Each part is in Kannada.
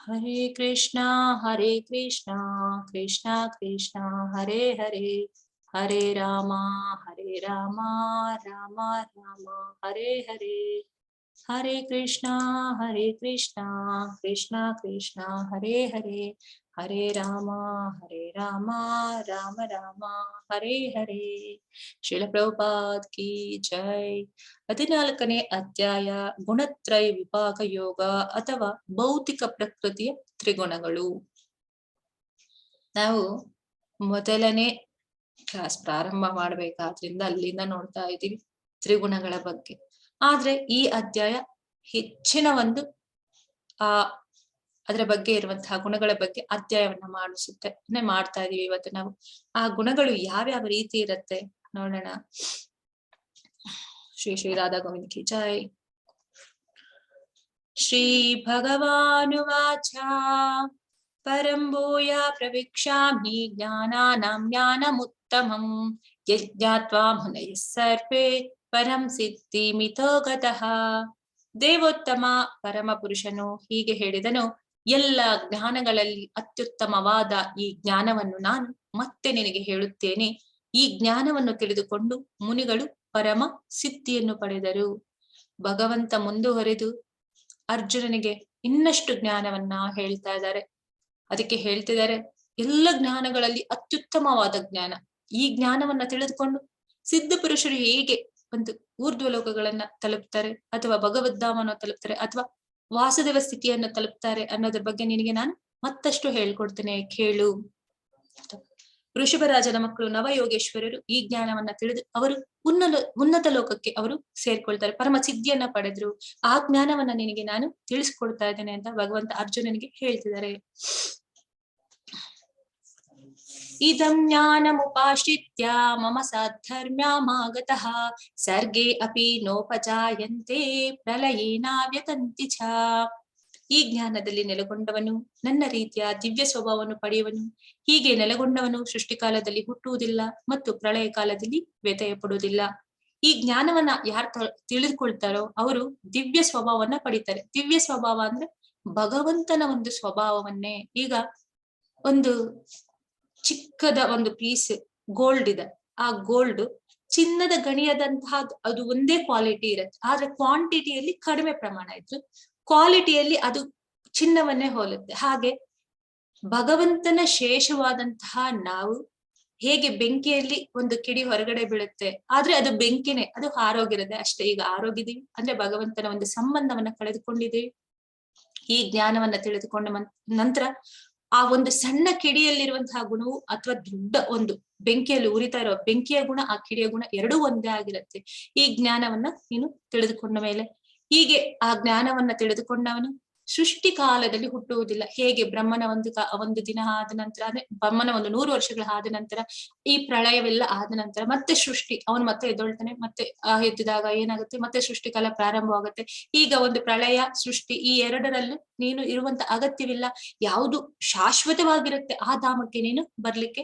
हरे कृष्णा कृष्णा कृष्णा हरे हरे हरे रामा रामा रामा हरे हरे हरे कृष्णा कृष्णा कृष्णा हरे हरे हरे रामा राम राम हरे हरे। ಶ್ರೀಲ ಪ್ರಭುಪಾದ್ ಕಿ ಜೈ। 14ನೇ ಅಧ್ಯಾಯ ಗುಣತ್ರಯ ವಿಭಾಗ ಯೋಗ ಅಥವಾ ಭೌತಿಕ ಪ್ರಕೃತಿಯ ತ್ರಿಗುಣಗಳು. ನಾವು ಮೊದಲನೇ ಕ್ಲಾಸ್ ಪ್ರಾರಂಭ ಮಾಡ್ಬೇಕಾದ್ರಿಂದ ಅಲ್ಲಿಂದ ನೋಡ್ತಾ ಇದ್ದೀವಿ ತ್ರಿಗುಣಗಳ ಬಗ್ಗೆ. ಆದ್ರೆ ಈ ಅಧ್ಯಾಯ ಹೆಚ್ಚಿನ ಒಂದು ಅದರ ಬಗ್ಗೆ ಇರುವಂತಹ ಗುಣಗಳ ಬಗ್ಗೆ ಅಧ್ಯಾಯವನ್ನ ಮಾಡಿಸುತ್ತೆ ಮಾಡ್ತಾ ಇದೀವಿ ಇವತ್ತು ನಾವು. ಆ ಗುಣಗಳು ಯಾವ್ಯಾವ ರೀತಿ ಇರತ್ತೆ ನೋಡೋಣ. ಶ್ರೀ ಶ್ರೀ ರಾಧಾ ಗೋವಿಂದ ಕಿ ಜೈ. ಶ್ರೀ ಭಗವಾನುವಾಚ ಪರಂ ಭೂಯ ಪ್ರವಿಕ್ಷಾಮಿ ಜ್ಞಾನಾನಾಂ ಜ್ಞಾನಮುತ್ತಮಂ ಯಜ್ಞಾತ್ವಾ ಮುನಯಃ ಸರ್ವೇ ಪರಂ ಸಿದ್ಧಿಮಿತೋ ಗತಃ. ದೇವೋತ್ತಮ ಪರಮ ಪುರುಷನು ಹೀಗೆ ಹೇಳಿದನು, ಎಲ್ಲ ಜ್ಞಾನಗಳಲ್ಲಿ ಅತ್ಯುತ್ತಮವಾದ ಈ ಜ್ಞಾನವನ್ನು ನಾನು ಮತ್ತೆ ನಿನಗೆ ಹೇಳುತ್ತೇನೆ. ಈ ಜ್ಞಾನವನ್ನು ತಿಳಿದುಕೊಂಡು ಮುನಿಗಳು ಪರಮ ಸಿದ್ಧಿಯನ್ನು ಪಡೆದರು. ಭಗವಂತ ಮುಂದುವರೆದು ಅರ್ಜುನನಿಗೆ ಇನ್ನಷ್ಟು ಜ್ಞಾನವನ್ನ ಹೇಳ್ತಾ ಇದ್ದಾರೆ. ಅದಕ್ಕೆ ಹೇಳ್ತಿದ್ದಾರೆ, ಎಲ್ಲ ಜ್ಞಾನಗಳಲ್ಲಿ ಅತ್ಯುತ್ತಮವಾದ ಜ್ಞಾನ, ಈ ಜ್ಞಾನವನ್ನ ತಿಳಿದುಕೊಂಡು ಸಿದ್ಧ ಪುರುಷರು ಹೇಗೆ ಒಂದು ಊರ್ಧ್ವ ಲೋಕಗಳನ್ನ ತಲುಪ್ತಾರೆ ಅಥವಾ ಭಗವದ್ಧಾಮವನ್ನು ತಲುಪ್ತಾರೆ ಅಥವಾ ವಾಸುದೇವ ಸ್ಥಿತಿಯನ್ನು ತಲುಪ್ತಾರೆ ಅನ್ನೋದ್ರ ಬಗ್ಗೆ ನಿನಗೆ ನಾನು ಮತ್ತಷ್ಟು ಹೇಳ್ಕೊಡ್ತೇನೆ, ಕೇಳು. ಋಷಭರಾಜನ ಮಕ್ಕಳು ನವಯೋಗೇಶ್ವರರು ಈ ಜ್ಞಾನವನ್ನ ತಿಳಿದು ಅವರು ಉನ್ನತ ಲೋಕಕ್ಕೆ ಅವರು ಸೇರ್ಕೊಳ್ತಾರೆ, ಪರಮ ಸಿದ್ಧಿಯನ್ನ ಪಡೆದ್ರು. ಆ ಜ್ಞಾನವನ್ನ ನಿನಗೆ ನಾನು ತಿಳಿಸ್ಕೊಡ್ತಾ ಇದ್ದೇನೆ ಅಂತ ಭಗವಂತ ಅರ್ಜುನನಿಗೆ ಹೇಳ್ತಿದ್ದಾರೆ. ಇದಂ ಜ್ಞಾನಮುಪಾಶ್ರಿತ್ಯ ಮಮ ಸಾಧರ್ಮ್ಯಮಾಗತಃ ಸರ್ಗೇ ಅಪಿ ನೋಪಜಾಯಂತೆ ಪ್ರಲಯೇನಾವ್ಯತಂತಿ ಚ. ಈ ಜ್ಞಾನದಲ್ಲಿ ನೆಲೆಗೊಂಡವನು ನನ್ನ ರೀತಿಯ ದಿವ್ಯ ಸ್ವಭಾವವನ್ನು ಪಡೆಯುವನು. ಹೀಗೆ ನೆಲೆಗೊಂಡವನು ಸೃಷ್ಟಿಕಾಲದಲ್ಲಿ ಹುಟ್ಟುವುದಿಲ್ಲ ಮತ್ತು ಪ್ರಳಯ ಕಾಲದಲ್ಲಿ ವ್ಯತ್ಯಯ ಪಡುವುದಿಲ್ಲ. ಈ ಜ್ಞಾನವನ್ನ ಯಾರು ತಿಳಿದುಕೊಳ್ತಾರೋ ಅವರು ದಿವ್ಯ ಸ್ವಭಾವವನ್ನ ಪಡಿತಾರೆ. ದಿವ್ಯ ಸ್ವಭಾವ ಅಂದ್ರೆ ಭಗವಂತನ ಒಂದು ಸ್ವಭಾವವನ್ನೇ. ಈಗ ಒಂದು ಚಿಕ್ಕದ ಒಂದು ಪೀಸ್ ಗೋಲ್ಡ್ ಇದೆ, ಆ ಗೋಲ್ಡ್ ಚಿನ್ನದ ಗಣಿಯದಂತಹ ಅದು ಒಂದೇ ಕ್ವಾಲಿಟಿ ಇರುತ್ತೆ, ಆದ್ರೆ ಕ್ವಾಂಟಿಟಿಯಲ್ಲಿ ಕಡಿಮೆ ಪ್ರಮಾಣ ಇತ್ತು, ಕ್ವಾಲಿಟಿಯಲ್ಲಿ ಅದು ಚಿನ್ನವನ್ನೇ ಹೋಲುತ್ತೆ. ಹಾಗೆ ಭಗವಂತನ ಶೇಷವಾದಂತಹ ನಾವು ಹೇಗೆ ಬೆಂಕಿಯಲ್ಲಿ ಒಂದು ಕಿಡಿ ಹೊರಗಡೆ ಬೀಳುತ್ತೆ, ಆದ್ರೆ ಅದು ಬೆಂಕಿನೇ, ಅದು ಆರೋಗಿರದೆ ಅಷ್ಟೇ. ಈಗ ಆರೋಗಿದೀವಿ ಅಂದ್ರೆ ಭಗವಂತನ ಒಂದು ಸಂಬಂಧವನ್ನ ಕಳೆದುಕೊಂಡಿದ್ದೀವಿ. ಈ ಜ್ಞಾನವನ್ನ ತಿಳಿದುಕೊಂಡ ನಂತರ ಆ ಒಂದು ಸಣ್ಣ ಕಿಡಿಯಲ್ಲಿರುವಂತಹ ಗುಣವು ಅಥವಾ ದೊಡ್ಡ ಒಂದು ಬೆಂಕಿಯಲ್ಲಿ ಉರಿತಾ ಇರೋ ಬೆಂಕಿಯ ಗುಣ, ಆ ಕಿಡಿಯ ಗುಣ ಎರಡೂ ಒಂದೇ ಆಗಿರುತ್ತೆ. ಈ ಜ್ಞಾನವನ್ನ ನೀನು ತಿಳಿದುಕೊಂಡ ಮೇಲೆ, ಹೀಗೆ ಆ ಜ್ಞಾನವನ್ನ ತಿಳಿದುಕೊಂಡವನು ಸೃಷ್ಟಿ ಕಾಲದಲ್ಲಿ ಹುಟ್ಟುವುದಿಲ್ಲ. ಹೇಗೆ ಬ್ರಹ್ಮನ ಒಂದು ದಿನ ಆದ ನಂತರ, ಅಂದ್ರೆ ಬ್ರಹ್ಮನ ಒಂದು 100 ವರ್ಷಗಳ ಆದ ನಂತರ ಈ ಪ್ರಳಯವೆಲ್ಲ ಆದ ನಂತರ ಮತ್ತೆ ಸೃಷ್ಟಿ, ಅವನು ಮತ್ತೆ ಎದ್ದೊಳ್ತಾನೆ, ಮತ್ತೆ ಎದ್ದಿದಾಗ ಏನಾಗುತ್ತೆ, ಮತ್ತೆ ಸೃಷ್ಟಿ ಕಾಲ ಪ್ರಾರಂಭವಾಗುತ್ತೆ. ಈಗ ಒಂದು ಪ್ರಳಯ ಸೃಷ್ಟಿ ಈ ಎರಡರಲ್ಲೂ ನೀನು ಇರುವಂತ ಅಗತ್ಯವಿಲ್ಲ. ಯಾವುದು ಶಾಶ್ವತವಾಗಿರುತ್ತೆ ಆ ಧಾಮಕ್ಕೆ ನೀನು ಬರ್ಲಿಕ್ಕೆ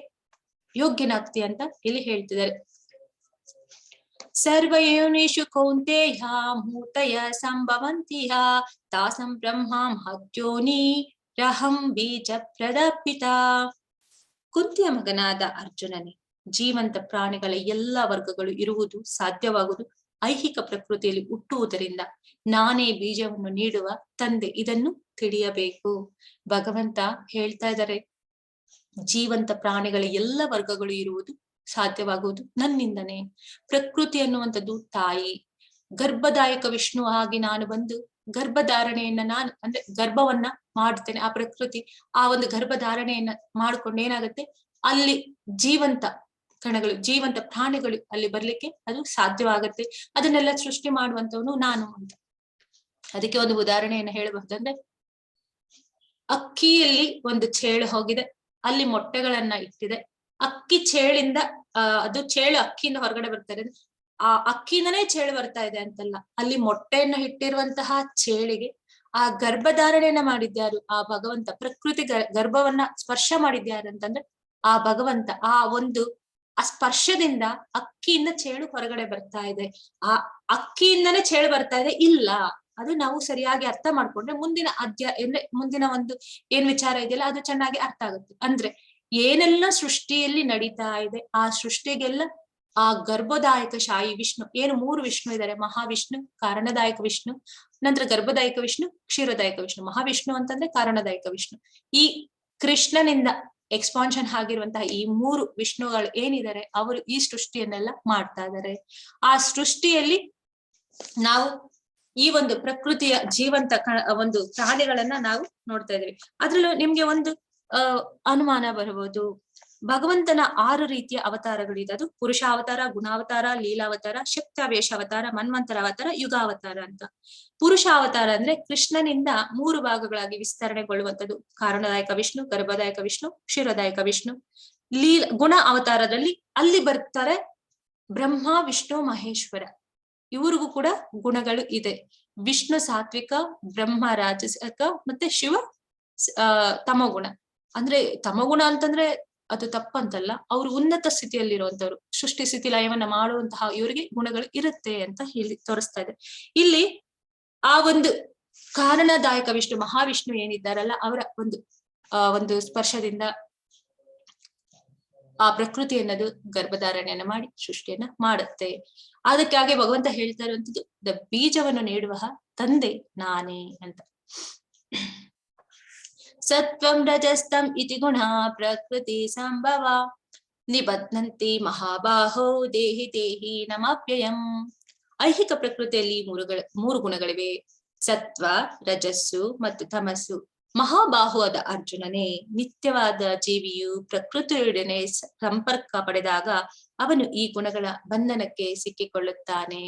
ಯೋಗ್ಯನಾಗ್ತಿ ಅಂತ ಇಲ್ಲಿ ಹೇಳ್ತಿದ್ದಾರೆ. ಸರ್ವಯೋನಿಷು ಕೌಂತೆಯ ಮೂರ್ತಯ ಸಂಭವಂತಿಯ ತಾಸಂ ಬ್ರಹ್ಮ ಮಹತ್ಯೋನಿ ರಹಂ ಬೀಜ ಪ್ರದಪಿತ. ಕುಂತಿಯ ಮಗನಾದ ಅರ್ಜುನನೇ, ಜೀವಂತ ಪ್ರಾಣಿಗಳ ಎಲ್ಲ ವರ್ಗಗಳು ಇರುವುದು ಸಾಧ್ಯವಾಗುವುದು ಐಹಿಕ ಪ್ರಕೃತಿಯಲ್ಲಿ ಹುಟ್ಟುವುದರಿಂದ ನಾನೇ ಬೀಜವನ್ನು ನೀಡುವ ತಂದೆ, ಇದನ್ನು ತಿಳಿಯಬೇಕು. ಭಗವಂತ ಹೇಳ್ತಾ ಇದ್ದಾರೆ, ಜೀವಂತ ಪ್ರಾಣಿಗಳ ಎಲ್ಲ ವರ್ಗಗಳು ಇರುವುದು ಸಾಧ್ಯವಾಗುವುದು ನನ್ನಿಂದನೇ. ಪ್ರಕೃತಿ ಅನ್ನುವಂಥದ್ದು ತಾಯಿ, ಗರ್ಭದಾಯಕ ವಿಷ್ಣು ಆಗಿ ನಾನು ಬಂದು ಗರ್ಭಧಾರಣೆಯನ್ನ ನಾನು ಅಂದ್ರೆ ಗರ್ಭವನ್ನ ಮಾಡ್ತೇನೆ. ಆ ಪ್ರಕೃತಿ ಆ ಒಂದು ಗರ್ಭಧಾರಣೆಯನ್ನ ಮಾಡ್ಕೊಂಡು ಏನಾಗುತ್ತೆ, ಅಲ್ಲಿ ಜೀವಂತ ಕಣಗಳು, ಜೀವಂತ ಪ್ರಾಣಿಗಳು ಅಲ್ಲಿ ಬರ್ಲಿಕ್ಕೆ ಅದು ಸಾಧ್ಯವಾಗತ್ತೆ. ಅದನ್ನೆಲ್ಲ ಸೃಷ್ಟಿ ಮಾಡುವಂತವನು ನಾನು ಅಂತ. ಅದಕ್ಕೆ ಒಂದು ಉದಾಹರಣೆಯನ್ನ ಹೇಳಬಹುದಂದ್ರೆ, ಅಕ್ಕಿಯಲ್ಲಿ ಒಂದು ಚೇಳು ಹೋಗಿದೆ, ಅಲ್ಲಿ ಮೊಟ್ಟೆಗಳನ್ನ ಇಟ್ಟಿದೆ. ಅಕ್ಕಿ ಚೇಳಿಂದ ಅದು ಚೇಳು ಅಕ್ಕಿಯಿಂದ ಹೊರಗಡೆ ಬರ್ತಾರೆ, ಆ ಅಕ್ಕಿಯಿಂದನೇ ಚೇಳು ಬರ್ತಾ ಇದೆ ಅಂತಲ್ಲ, ಅಲ್ಲಿ ಮೊಟ್ಟೆಯನ್ನು ಇಟ್ಟಿರುವಂತಹ ಚೇಳಿಗೆ ಆ ಗರ್ಭಧಾರಣೆಯನ್ನ ಮಾಡಿದ್ಯಾರು? ಆ ಭಗವಂತ. ಪ್ರಕೃತಿ ಗರ್ಭವನ್ನ ಸ್ಪರ್ಶ ಮಾಡಿದ್ಯಾರು ಅಂತಂದ್ರೆ ಆ ಭಗವಂತ. ಆ ಒಂದು ಆ ಸ್ಪರ್ಶದಿಂದ ಅಕ್ಕಿಯಿಂದ ಚೇಳು ಹೊರಗಡೆ ಬರ್ತಾ ಇದೆ. ಆ ಅಕ್ಕಿಯಿಂದನೇ ಚೇಳು ಬರ್ತಾ ಇದೆ ಇಲ್ಲ, ಅದು ನಾವು ಸರಿಯಾಗಿ ಅರ್ಥ ಮಾಡ್ಕೊಂಡ್ರೆ ಮುಂದಿನ ಅಂದ್ರೆ ಮುಂದಿನ ಒಂದು ಏನ್ ವಿಚಾರ ಇದೆಯಲ್ಲ ಅದು ಚೆನ್ನಾಗಿ ಅರ್ಥ ಆಗುತ್ತೆ. ಅಂದ್ರೆ ಏನೆಲ್ಲ ಸೃಷ್ಟಿಯಲ್ಲಿ ನಡೀತಾ ಇದೆ ಆ ಸೃಷ್ಟಿಗೆಲ್ಲ ಆ ಗರ್ಭದಾಯಕ ಶಾಯಿ ವಿಷ್ಣು, ಏನು 3 ವಿಷ್ಣು ಇದ್ದಾರೆ, ಮಹಾವಿಷ್ಣು, ಕಾರಣದಾಯಕ ವಿಷ್ಣು, ನಂತರ ಗರ್ಭದಾಯಕ ವಿಷ್ಣು, ಕ್ಷೀರದಾಯಕ ವಿಷ್ಣು. ಮಹಾವಿಷ್ಣು ಅಂತಂದ್ರೆ ಕಾರಣದಾಯಕ ವಿಷ್ಣು. ಈ ಕೃಷ್ಣನಿಂದ ಎಕ್ಸ್ಪಾನ್ಷನ್ ಆಗಿರುವಂತಹ ಈ 3 ವಿಷ್ಣುಗಳು ಏನಿದ್ದಾರೆ ಅವರು ಈ ಸೃಷ್ಟಿಯನ್ನೆಲ್ಲ ಮಾಡ್ತಾ ಇದ್ದಾರೆ. ಆ ಸೃಷ್ಟಿಯಲ್ಲಿ ನಾವು ಈ ಒಂದು ಪ್ರಕೃತಿಯ ಜೀವಂತ ಒಂದು ಪ್ರಾಣಿಗಳನ್ನ ನಾವು ನೋಡ್ತಾ ಇದೀವಿ. ಅದ್ರಲ್ಲೂ ನಿಮ್ಗೆ ಒಂದು ಅನುಮಾನ ಬರಬಹುದು, ಭಗವಂತನ 6 ರೀತಿಯ ಅವತಾರಗಳಿದೆ. ಅದು ಪುರುಷಾವತಾರ, ಗುಣಾವತಾರ, ಲೀಲಾವತಾರ, ಶಕ್ತಾವೇಶ ಅವತಾರ, ಮನ್ವಂತರ ಅವತಾರ, ಯುಗಾವತಾರ ಅಂತ. ಪುರುಷಾವತಾರ ಅಂದ್ರೆ ಕೃಷ್ಣನಿಂದ 3 ಭಾಗಗಳಾಗಿ ವಿಸ್ತರಣೆಗೊಳ್ಳುವಂಥದ್ದು. ಕಾರಣದಾಯಕ ವಿಷ್ಣು, ಗರ್ಭದಾಯಕ ವಿಷ್ಣು, ಕ್ಷೀರದಾಯಕ ವಿಷ್ಣು. ಗುಣ ಅವತಾರದಲ್ಲಿ ಅಲ್ಲಿ ಬರ್ತಾರೆ ಬ್ರಹ್ಮ, ವಿಷ್ಣು, ಮಹೇಶ್ವರ. ಇವ್ರಿಗೂ ಕೂಡ ಗುಣಗಳು ಇದೆ. ವಿಷ್ಣು ಸಾತ್ವಿಕ, ಬ್ರಹ್ಮ ರಾಜಸಿಕ, ಮತ್ತೆ ಶಿವ ತಮಗುಣ. ಅಂದ್ರೆ ತಮಗುಣ ಅಂತಂದ್ರೆ ಅದು ತಪ್ಪಂತಲ್ಲ, ಅವರು ಉನ್ನತ ಸ್ಥಿತಿಯಲ್ಲಿರುವಂತವ್ರು, ಸೃಷ್ಟಿ ಸ್ಥಿತಿ ಲಯವನ್ನ ಮಾಡುವಂತಹ ಇವರಿಗೆ ಗುಣಗಳು ಇರುತ್ತೆ ಅಂತ ಹೇಳಿ ತೋರಿಸ್ತಾ ಇದೆ. ಇಲ್ಲಿ ಆ ಒಂದು ಕಾರಣದಾಯಕ ವಿಷ್ಣು, ಮಹಾವಿಷ್ಣು ಏನಿದ್ದಾರಲ್ಲ ಅವರ ಒಂದು ಸ್ಪರ್ಶದಿಂದ ಆ ಪ್ರಕೃತಿ ಅನ್ನೋದು ಗರ್ಭಧಾರಣೆಯನ್ನ ಮಾಡಿ ಸೃಷ್ಟಿಯನ್ನ ಮಾಡುತ್ತೆ. ಅದಕ್ಕಾಗಿ ಭಗವಂತ ಹೇಳ್ತಾ ಇರುವಂತದ್ದು ಬೀಜವನ್ನು ನೀಡುವ ತಂದೆ ನಾನೇ ಅಂತ. ಸತ್ವಂ ರಜಸ್ತಂ ಇತಿ ಗುಣ ಪ್ರಕೃತಿ ಸಂಭವ ನಿಬಧ್ನಂತಿ ಮಹಾಬಾಹೋ ದೇಹಿ ದೇಹಿ ನಮಾಪ್ಯಯಂ. ಐಹಿಕ ಪ್ರಕೃತಿಯಲ್ಲಿ 3 ಗುಣಗಳಿವೆ, ಸತ್ವ, ರಜಸ್ಸು ಮತ್ತು ತಮಸ್ಸು. ಮಹಾಬಾಹುವಾದ ಅರ್ಜುನನೇ, ನಿತ್ಯವಾದ ಜೀವಿಯು ಪ್ರಕೃತಿಯೊಡನೆ ಸಂಪರ್ಕ ಪಡೆದಾಗ ಅವನು ಈ ಗುಣಗಳ ಬಂಧನಕ್ಕೆ ಸಿಕ್ಕಿಕೊಳ್ಳುತ್ತಾನೆ.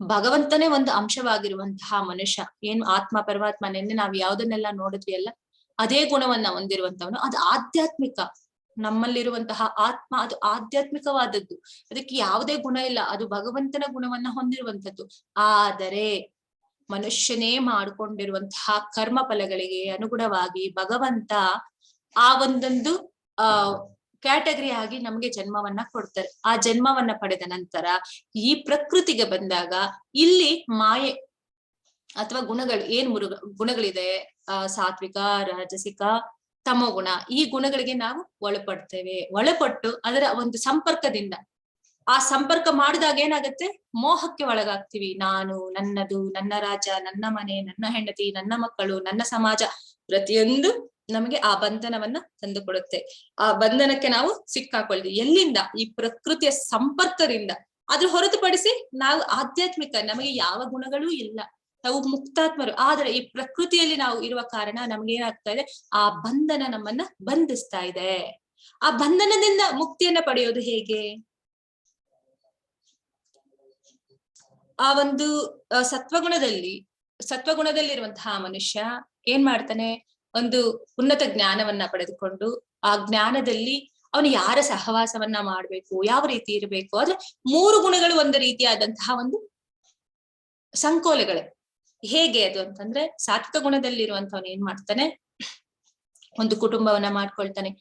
ಭಗವಂತನೇ ಒಂದು ಅಂಶವಾಗಿರುವಂತಹ ಮನುಷ್ಯ, ಏನು ಆತ್ಮ ಪರಮಾತ್ಮ, ನಿನ್ನೆ ನಾವು ಯಾವ್ದನ್ನೆಲ್ಲ ನೋಡಿದ್ವಿ ಅಲ್ಲ, ಅದೇ ಗುಣವನ್ನ ಹೊಂದಿರುವಂತವನು. ಅದು ಆಧ್ಯಾತ್ಮಿಕ, ನಮ್ಮಲ್ಲಿರುವಂತಹ ಆತ್ಮ ಅದು ಆಧ್ಯಾತ್ಮಿಕವಾದದ್ದು, ಅದಕ್ಕೆ ಯಾವುದೇ ಗುಣ ಇಲ್ಲ, ಅದು ಭಗವಂತನ ಗುಣವನ್ನ ಹೊಂದಿರುವಂತದ್ದು. ಆದರೆ ಮನುಷ್ಯನೇ ಮಾಡಿಕೊಂಡಿರುವಂತಹ ಕರ್ಮ ಫಲಗಳಿಗೆ ಅನುಗುಣವಾಗಿ ಭಗವಂತ ಆ ಒಂದೊಂದು ಕ್ಯಾಟಗರಿ ಆಗಿ ನಮ್ಗೆ ಜನ್ಮವನ್ನ ಕೊಡ್ತಾರೆ. ಆ ಜನ್ಮವನ್ನ ಪಡೆದ ನಂತರ ಈ ಪ್ರಕೃತಿಗೆ ಬಂದಾಗ ಇಲ್ಲಿ ಮಾಯೆ ಅಥವಾ ಗುಣಗಳು, ಏನ್ ಗುಣಗಳಿದೆ, ಸಾತ್ವಿಕ, ರಾಜಸಿಕ, ತಮೋಗುಣ, ಈ ಗುಣಗಳಿಗೆ ನಾವು ಒಳಪಡ್ತೇವೆ. ಒಳಪಟ್ಟು ಅದರ ಒಂದು ಸಂಪರ್ಕದಿಂದ, ಆ ಸಂಪರ್ಕ ಮಾಡಿದಾಗ ಏನಾಗುತ್ತೆ, ಮೋಹಕ್ಕೆ ಒಳಗಾಗ್ತೀವಿ. ನಾನು, ನನ್ನದು, ನನ್ನ ರಾಜ, ನನ್ನ ಮನೆ, ನನ್ನ ಹೆಂಡತಿ, ನನ್ನ ಮಕ್ಕಳು, ನನ್ನ ಸಮಾಜ, ಪ್ರತಿಯೊಂದು ನಮಗೆ ಆ ಬಂಧನವನ್ನ ತಂದು ಕೊಡುತ್ತೆ. ಆ ಬಂಧನಕ್ಕೆ ನಾವು ಸಿಕ್ಕಾಕೊಳ್ತೀವಿ. ಎಲ್ಲಿಂದ? ಈ ಪ್ರಕೃತಿಯ ಸಂಪರ್ಕದಿಂದ. ಅದ್ರ ಹೊರತುಪಡಿಸಿ ನಾವು ಆಧ್ಯಾತ್ಮಿಕ, ನಮಗೆ ಯಾವ ಗುಣಗಳೂ ಇಲ್ಲ, ನಾವು ಮುಕ್ತಾತ್ಮರು. ಆದ್ರೆ ಈ ಪ್ರಕೃತಿಯಲ್ಲಿ ನಾವು ಇರುವ ಕಾರಣ ನಮ್ಗೆ ಏನಾಗ್ತಾ ಇದೆ, ಆ ಬಂಧನ ನಮ್ಮನ್ನ ಬಂಧಿಸ್ತಾ ಇದೆ. ಆ ಬಂಧನದಿಂದ ಮುಕ್ತಿಯನ್ನ ಪಡೆಯೋದು ಹೇಗೆ? ಆ ಒಂದು ಸತ್ವಗುಣದಲ್ಲಿರುವಂತಹ ಮನುಷ್ಯ ಏನ್ ಮಾಡ್ತಾನೆ, ಒಂದು ಉನ್ನತ ಜ್ಞಾನವನ್ನ ಪಡೆದುಕೊಂಡು ಆ ಜ್ಞಾನದಲ್ಲಿ ಅವನು ಯಾರ ಸಹವಾಸವನ್ನ ಮಾಡ್ಬೇಕು, ಯಾವ ರೀತಿ ಇರಬೇಕು, ಆದ್ರೆ 3 ಗುಣಗಳು ಒಂದು ರೀತಿಯಾದಂತಹ ಒಂದು ಸಂಕೋಲೆಗಳೇ. ಹೇಗೆ ಅದು ಅಂತಂದ್ರೆ, ಸಾತ್ವಿಕ ಗುಣದಲ್ಲಿರುವಂತವನು ಏನ್ ಮಾಡ್ತಾನೆ, ಒಂದು ಕುಟುಂಬವನ್ನ ಮಾಡ್ಕೊಳ್ತಾನೆ.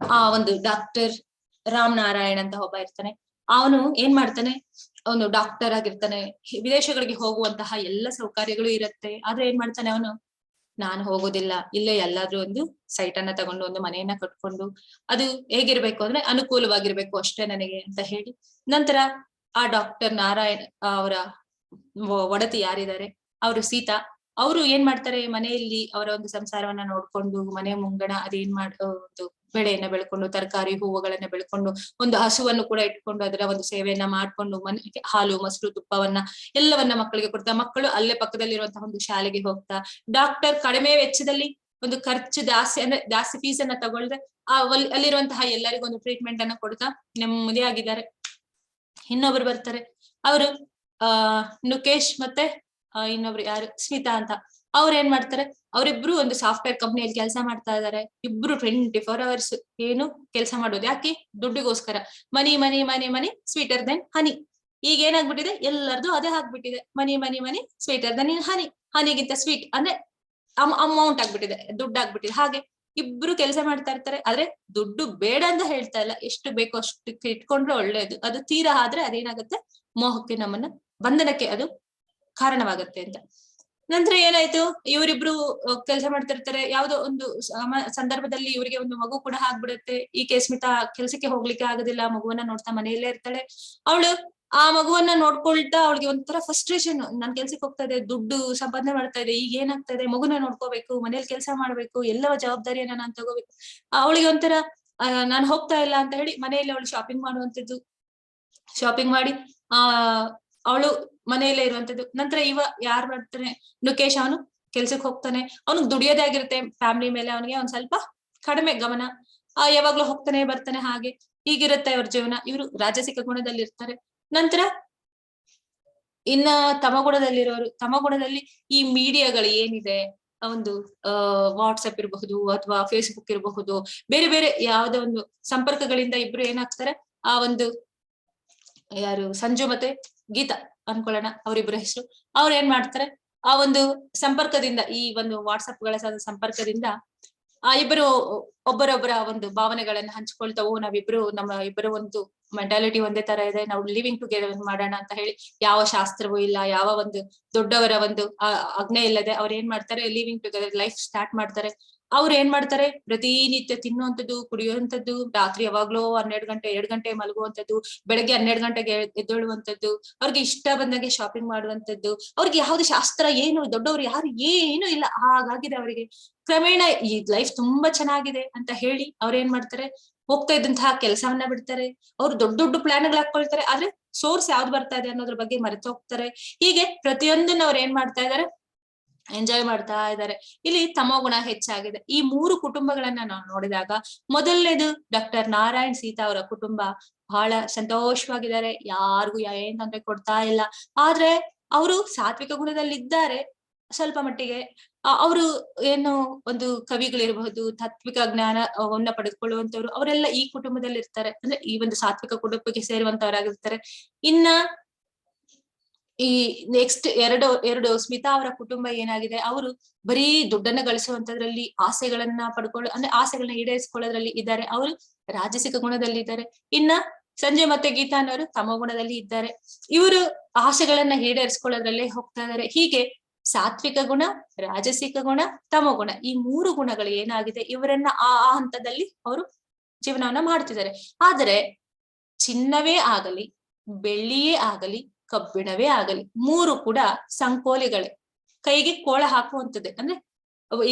ಆ ಒಂದು ಡಾಕ್ಟರ್ ರಾಮ್ ನಾರಾಯಣ್ ಅಂತ ಒಬ್ಬ ಇರ್ತಾನೆ. ಅವನು ಏನ್ ಮಾಡ್ತಾನೆ, ಅವನು ಡಾಕ್ಟರ್ ಆಗಿರ್ತಾನೆ, ವಿದೇಶಗಳಿಗೆ ಹೋಗುವಂತಹ ಎಲ್ಲ ಸೌಕರ್ಯಗಳು ಇರುತ್ತೆ. ಆದ್ರೆ ಏನ್ ಮಾಡ್ತಾನೆ ಅವನು, ನಾನು ಹೋಗೋದಿಲ್ಲ, ಇಲ್ಲೇ ಎಲ್ಲಾದ್ರೂ ಒಂದು ಸೈಟ್ ಅನ್ನ ತಗೊಂಡು ಒಂದು ಮನೆಯನ್ನ ಕಟ್ಕೊಂಡು ಅದು ಹೇಗಿರ್ಬೇಕು ಅಂದ್ರೆ ಅನುಕೂಲವಾಗಿರ್ಬೇಕು ಅಷ್ಟೇ ನನಗೆ ಅಂತ ಹೇಳಿ, ನಂತರ ಆ ಡಾಕ್ಟರ್ ನಾರಾಯಣ್ ಅವರ ಒಡತಿ ಯಾರಿದ್ದಾರೆ, ಅವರು ಸೀತಾ, ಅವರು ಏನ್ ಮಾಡ್ತಾರೆ, ಮನೆಯಲ್ಲಿ ಅವರ ಒಂದು ಸಂಸಾರವನ್ನ ನೋಡ್ಕೊಂಡು ಮನೆ ಮುಂಗಡ ಅದೇನ್ ಒಂದು ಬೆಳೆಯನ್ನ ಬೆಳ್ಕೊಂಡು, ತರಕಾರಿ ಹೂವುಗಳನ್ನ ಬೆಳ್ಕೊಂಡು, ಒಂದು ಹಸುವನ್ನು ಕೂಡ ಇಟ್ಕೊಂಡು ಅದರ ಒಂದು ಸೇವೆಯನ್ನ ಮಾಡ್ಕೊಂಡು, ಮನೆಗೆ ಹಾಲು, ಮೊಸರು, ತುಪ್ಪವನ್ನ ಎಲ್ಲವನ್ನ ಮಕ್ಕಳಿಗೆ ಕೊಡ್ತಾ, ಮಕ್ಕಳು ಅಲ್ಲೇ ಪಕ್ಕದಲ್ಲಿರುವಂತಹ ಒಂದು ಶಾಲೆಗೆ ಹೋಗ್ತಾ, ಡಾಕ್ಟರ್ ಕಡಿಮೆ ವೆಚ್ಚದಲ್ಲಿ ಒಂದು ಖರ್ಚು ಜಾಸ್ತಿ ಅಂದ್ರೆ ಜಾಸ್ತಿ ಫೀಸ್ ಅನ್ನ ತಗೊಳ್ದೆ ಅಲ್ಲಿರುವಂತಹ ಎಲ್ಲರಿಗೂ ಒಂದು ಟ್ರೀಟ್ಮೆಂಟ್ ಅನ್ನ ಕೊಡ್ತಾ ನೆಮ್ಮದಿಯಾಗಿದ್ದಾರೆ. ಇನ್ನೊಬ್ರು ಬರ್ತಾರೆ, ಅವರು ನುಕೇಶ್ ಮತ್ತೆ ಇನ್ನೊಬ್ರು ಯಾರು, ಸ್ಮಿತಾ ಅಂತ, ಅವ್ರು ಏನ್ ಮಾಡ್ತಾರೆ, ಅವರಿಬ್ರು ಒಂದು ಸಾಫ್ಟ್ವೇರ್ ಕಂಪ್ನಿಯಲ್ಲಿ ಕೆಲಸ ಮಾಡ್ತಾ ಇದಾರೆ. ಇಬ್ರು 24 hours ಏನು ಕೆಲಸ ಮಾಡೋದು, ಯಾಕೆ? ದುಡ್ಡಿಗೋಸ್ಕರ. ಮನಿ ಮನಿ ಮನಿ ಮನಿ ಸ್ವೀಟರ್ ದೆನ್ ಹನಿ. ಈಗ ಏನಾಗ್ಬಿಟ್ಟಿದೆ, ಎಲ್ಲರದು ಅದೇ ಆಗ್ಬಿಟ್ಟಿದೆ, ಮನಿ ಮನಿ ಮನಿ ಸ್ವೀಟರ್ ದೆನ್ ಹನಿ. ಹನಿಗಿಂತ ಸ್ವೀಟ್ ಅಂದ್ರೆ ಅಮೌಂಟ್ ಆಗ್ಬಿಟ್ಟಿದೆ, ದುಡ್ಡು ಆಗ್ಬಿಟ್ಟಿದೆ. ಹಾಗೆ ಇಬ್ರು ಕೆಲಸ ಮಾಡ್ತಾ ಇರ್ತಾರೆ. ಆದ್ರೆ ದುಡ್ಡು ಬೇಡ ಅಂತ ಹೇಳ್ತಾ ಇಲ್ಲ, ಎಷ್ಟು ಬೇಕೋ ಅಷ್ಟು ಇಟ್ಕೊಂಡ್ರೆ ಒಳ್ಳೇದು. ಅದು ತೀರಾ ಆದ್ರೆ ಅದೇನಾಗುತ್ತೆ, ಮೋಹಕ್ಕೆ, ನಮ್ಮನ್ನ ಬಂಧನಕ್ಕೆ ಅದು ಕಾರಣವಾಗುತ್ತೆ ಅಂತ. ನಂತರ ಏನಾಯ್ತು, ಇವರಿಬ್ರು ಕೆಲಸ ಮಾಡ್ತಿರ್ತಾರೆ. ಯಾವ್ದೋ ಒಂದು ಸಂದರ್ಭದಲ್ಲಿ ಇವರಿಗೆ ಒಂದು ಮಗು ಕೂಡ ಆಗ್ಬಿಡುತ್ತೆ. ಈಕೆ ಸ್ಮಿತಾ ಕೆಲ್ಸಕ್ಕೆ ಹೋಗ್ಲಿಕ್ಕೆ ಆಗೋದಿಲ್ಲ, ಮಗುವನ್ನ ನೋಡ್ತಾ ಮನೆಯಲ್ಲೇ ಇರ್ತಾಳೆ. ಅವಳು ಆ ಮಗುವನ್ನ ನೋಡ್ಕೊಳ್ತಾ ಅವಳಿಗೆ ಒಂಥರ ಫ್ರಸ್ಟ್ರೇಷನ್, ನಾನ್ ಕೆಲ್ಸಕ್ಕೆ ಹೋಗ್ತಾ ಇದೆ, ದುಡ್ಡು ಸಂಪಾದನೆ ಮಾಡ್ತಾ ಇದೆ, ಈಗ ಏನಾಗ್ತಾ ಇದೆ, ಮಗುನ ನೋಡ್ಕೋಬೇಕು, ಮನೇಲಿ ಕೆಲಸ ಮಾಡ್ಬೇಕು, ಎಲ್ಲವ ಜವಾಬ್ದಾರಿಯನ್ನ ನಾನ್ ತಗೋಬೇಕು. ಅವಳಿಗೆ ಒಂಥರ ನಾನ್ ಹೋಗ್ತಾ ಇಲ್ಲ ಅಂತ ಹೇಳಿ ಮನೆಯಲ್ಲಿ ಅವಳು ಶಾಪಿಂಗ್ ಮಾಡುವಂತದ್ದು, ಶಾಪಿಂಗ್ ಮಾಡಿ ಅವಳು ಮನೆಯಲ್ಲೇ ಇರುವಂತದ್ದು. ನಂತರ ಯಾರು ಮಾಡ್ತಾನೆ, ಲೋಕೇಶ್, ಅವನು ಕೆಲ್ಸಕ್ಕೆ ಹೋಗ್ತಾನೆ. ಅವನಿಗೆ ದುಡಿಯೋದೇ ಆಗಿರುತ್ತೆ, ಫ್ಯಾಮಿಲಿ ಮೇಲೆ ಅವನಿಗೆ ಒಂದ್ ಸ್ವಲ್ಪ ಕಡಿಮೆ ಗಮನ. ಯಾವಾಗ್ಲೂ ಹೋಗ್ತಾನೆ ಬರ್ತಾನೆ, ಹಾಗೆ ಹೀಗಿರುತ್ತೆ ಅವ್ರ ಜೀವನ. ಇವರು ರಾಜಸಿಕ ಗುಣದಲ್ಲಿ ಇರ್ತಾರೆ. ನಂತರ ಇನ್ನ ತಮಗುಣದಲ್ಲಿರೋರು, ತಮಗುಣದಲ್ಲಿ ಈ ಮೀಡಿಯಾಗಳು ಏನಿದೆ, ಒಂದು ವಾಟ್ಸಪ್ ಇರಬಹುದು ಅಥವಾ ಫೇಸ್ಬುಕ್ ಇರಬಹುದು, ಬೇರೆ ಬೇರೆ ಯಾವ್ದೋ ಒಂದು ಸಂಪರ್ಕಗಳಿಂದ ಇಬ್ರು ಏನಾಗ್ತಾರೆ, ಆ ಒಂದು ಯಾರು ಸಂಜು ಮತ್ತೆ ಗೀತಾ ಅನ್ಕೊಳ್ಳೋಣ, ಅವರಿಬ್ಬರ ಹೆಸರು. ಅವ್ರು ಏನ್ ಮಾಡ್ತಾರೆ, ಆ ಒಂದು ಸಂಪರ್ಕದಿಂದ, ಈ ಒಂದು ವಾಟ್ಸಪ್ ಗಳ ಸಂಪರ್ಕದಿಂದ ಇಬ್ಬರು ಒಬ್ಬರೊಬ್ಬರ ಒಂದು ಭಾವನೆಗಳನ್ನ ಹಂಚ್ಕೊಳ್ತಾವು. ನಾವಿಬ್ರು ನಮ್ಮ ಇಬ್ಬರು ಒಂದು ಮೆಂಟಾಲಿಟಿ ಒಂದೇ ತರ ಇದೆ, ನಾವು ಲಿವಿಂಗ್ ಟುಗೆದರ್ ಮಾಡೋಣ ಅಂತ ಹೇಳಿ, ಯಾವ ಶಾಸ್ತ್ರವೂ ಇಲ್ಲ, ಯಾವ ಒಂದು ದೊಡ್ಡವರ ಒಂದು ಆಜ್ಞೆ ಇಲ್ಲದೆ ಅವ್ರು ಏನ್ ಮಾಡ್ತಾರೆ, ಲಿವಿಂಗ್ ಟುಗೆದರ್ ಲೈಫ್ ಸ್ಟಾರ್ಟ್ ಮಾಡ್ತಾರೆ. ಅವ್ರು ಏನ್ ಮಾಡ್ತಾರೆ, ಪ್ರತಿನಿತ್ಯ ತಿನ್ನುವಂಥದ್ದು, ಕುಡಿಯುವಂಥದ್ದು, ರಾತ್ರಿ ಯಾವಾಗ್ಲೂ 12 ಗಂಟೆ 2 ಗಂಟೆ ಮಲಗುವಂಥದ್ದು, ಬೆಳಗ್ಗೆ 12 ಗಂಟೆಗೆ ಎದ್ದೇಳುವಂಥದ್ದು, ಅವ್ರಿಗೆ ಇಷ್ಟ ಬಂದಾಗೆ ಶಾಪಿಂಗ್ ಮಾಡುವಂಥದ್ದು. ಅವ್ರಿಗೆ ಯಾವ್ದು ಶಾಸ್ತ್ರ ಏನು, ದೊಡ್ಡವರು ಯಾರು ಏನು ಇಲ್ಲ, ಹಾಗಾಗಿದೆ ಅವರಿಗೆ. ಕ್ರಮೇಣ ಈ ಲೈಫ್ ತುಂಬಾ ಚೆನ್ನಾಗಿದೆ ಅಂತ ಹೇಳಿ ಅವ್ರ ಏನ್ ಮಾಡ್ತಾರೆ, ಹೋಗ್ತಾ ಇದ್ದಂತಹ ಕೆಲಸವನ್ನ ಬಿಡ್ತಾರೆ. ಅವ್ರು ದೊಡ್ಡ ದೊಡ್ಡ ಪ್ಲಾನ್ಗಳು ಹಾಕೊಳ್ತಾರೆ, ಆದ್ರೆ ಸೋರ್ಸ್ ಯಾವ್ದು ಬರ್ತಾ ಇದೆ ಅನ್ನೋದ್ರ ಬಗ್ಗೆ ಮರೆತು ಹೋಗ್ತಾರೆ. ಹೀಗೆ ಪ್ರತಿಯೊಂದನ್ನ ಅವ್ರು ಏನ್ ಮಾಡ್ತಾ ಇದಾರೆ, ಎಂಜಾಯ್ ಮಾಡ್ತಾ ಇದ್ದಾರೆ. ಇಲ್ಲಿ ತಮೋಗುಣ ಹೆಚ್ಚಾಗಿದೆ. ಈ 3 ಕುಟುಂಬಗಳನ್ನ ನಾವು ನೋಡಿದಾಗ, ಮೊದಲನೇದು ಡಾಕ್ಟರ್ ನಾರಾಯಣ್ ಸೀತಾ ಅವರ ಕುಟುಂಬ ಬಹಳ ಸಂತೋಷವಾಗಿದ್ದಾರೆ, ಯಾರಿಗೂ ಏನ್ ತೊಂದ್ರೆ ಕೊಡ್ತಾ ಇಲ್ಲ. ಆದ್ರೆ ಅವರು ಸಾತ್ವಿಕ ಗುಣದಲ್ಲಿದ್ದಾರೆ ಸ್ವಲ್ಪ ಮಟ್ಟಿಗೆ. ಅವರು ಏನು ಒಂದು ಕವಿಗಳಿರಬಹುದು, ತಾತ್ವಿಕ ಜ್ಞಾನವನ್ನ ಪಡೆದುಕೊಳ್ಳುವಂತವ್ರು, ಅವರೆಲ್ಲ ಈ ಕುಟುಂಬದಲ್ಲಿ ಇರ್ತಾರೆ. ಅಂದ್ರೆ ಈ ಒಂದು ಸಾತ್ವಿಕ ಕುಟುಂಬಕ್ಕೆ ಸೇರುವಂತವರಾಗಿರ್ತಾರೆ. ಇನ್ನ ಈ ನೆಕ್ಸ್ಟ್ ಎರಡು ಸ್ಮಿತಾ ಅವರ ಕುಟುಂಬ ಏನಾಗಿದೆ, ಅವರು ಬರೀ ದುಡ್ಡನ್ನ ಗಳಿಸುವಂತದ್ರಲ್ಲಿ, ಆಸೆಗಳನ್ನ ಅಂದ್ರೆ ಆಸೆಗಳನ್ನ ಈಡೇರಿಸಿಕೊಳ್ಳೋದ್ರಲ್ಲಿ ಇದ್ದಾರೆ. ಅವರು ರಾಜಸಿಕ ಗುಣದಲ್ಲಿ ಇದ್ದಾರೆ. ಇನ್ನ ಸಂಜಯ್ ಮತ್ತೆ ಗೀತಾ ಅನ್ನೋರು ತಮೋ ಗುಣದಲ್ಲಿ ಇದ್ದಾರೆ. ಇವರು ಆಸೆಗಳನ್ನ ಈಡೇರಿಸಿಕೊಳ್ಳೋದ್ರಲ್ಲೇ ಹೋಗ್ತಾ ಇದ್ದಾರೆ. ಹೀಗೆ ಸಾತ್ವಿಕ ಗುಣ, ರಾಜಸಿಕ ಗುಣ, ತಮೋ ಗುಣ, ಈ 3 ಗುಣಗಳು ಏನಾಗಿದೆ, ಇವರನ್ನ ಆ ಹಂತದಲ್ಲಿ ಅವರು ಜೀವನವನ್ನ ಮಾಡ್ತಿದ್ದಾರೆ. ಆದರೆ ಚಿನ್ನವೇ ಆಗಲಿ, ಬೆಳ್ಳಿಯೇ ಆಗಲಿ, ಕಬ್ಬಿಣವೇ ಆಗಲಿ, 3 ಕೂಡ ಸಂಕೋಲೆಗಳೇ, ಕೈಗೆ ಕೋಳ ಹಾಕುವಂಥದ್ದೇ. ಅಂದ್ರೆ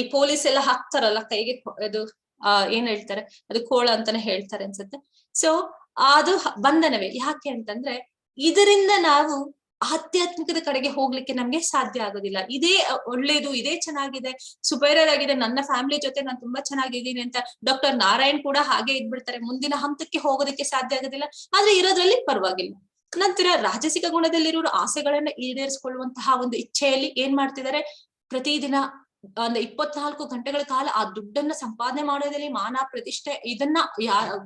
ಈ ಪೊಲೀಸ್ ಎಲ್ಲ ಹಾಕ್ತಾರಲ್ಲ ಕೈಗೆ, ಅದು ಏನ್ ಹೇಳ್ತಾರೆ, ಅದು ಕೋಳ ಅಂತಾನೆ ಹೇಳ್ತಾರೆ ಅನ್ಸುತ್ತೆ. ಸೊ ಅದು ಬಂಧನವೇ. ಯಾಕೆ ಅಂತಂದ್ರೆ ಇದರಿಂದ ನಾವು ಆಧ್ಯಾತ್ಮಿಕದ ಕಡೆಗೆ ಹೋಗ್ಲಿಕ್ಕೆ ನಮ್ಗೆ ಸಾಧ್ಯ ಆಗೋದಿಲ್ಲ. ಇದೇ ಒಳ್ಳೇದು, ಇದೇ ಚೆನ್ನಾಗಿದೆ, ಸುಪೈರರ್ ಆಗಿದೆ, ನನ್ನ ಫ್ಯಾಮಿಲಿ ಜೊತೆ ನಾನು ತುಂಬಾ ಚೆನ್ನಾಗಿದ್ದೀನಿ ಅಂತ ಡಾಕ್ಟರ್ ನಾರಾಯಣ್ ಕೂಡ ಹಾಗೆ ಇದ್ಬಿಡ್ತಾರೆ. ಮುಂದಿನ ಹಂತಕ್ಕೆ ಹೋಗೋದಕ್ಕೆ ಸಾಧ್ಯ ಆಗೋದಿಲ್ಲ. ಆದ್ರೆ ಇರೋದ್ರಲ್ಲಿ ಪರವಾಗಿಲ್ಲ. ನಂತರ ರಾಜಸಿಕ ಗುಣದಲ್ಲಿರೋರು ಆಸೆಗಳನ್ನ ಈಡೇರಿಸಿಕೊಳ್ಳುವಂತಹ ಒಂದು ಇಚ್ಛೆಯಲ್ಲಿ ಏನ್ ಮಾಡ್ತಿದ್ದಾರೆ, ಪ್ರತಿದಿನ ಒಂದು 24 ಗಂಟೆಗಳ ಕಾಲ ಆ ದುಡ್ಡನ್ನ ಸಂಪಾದನೆ ಮಾಡೋದ್ರಲ್ಲಿ ಮಾನ ಪ್ರತಿಷ್ಠೆ, ಇದನ್ನ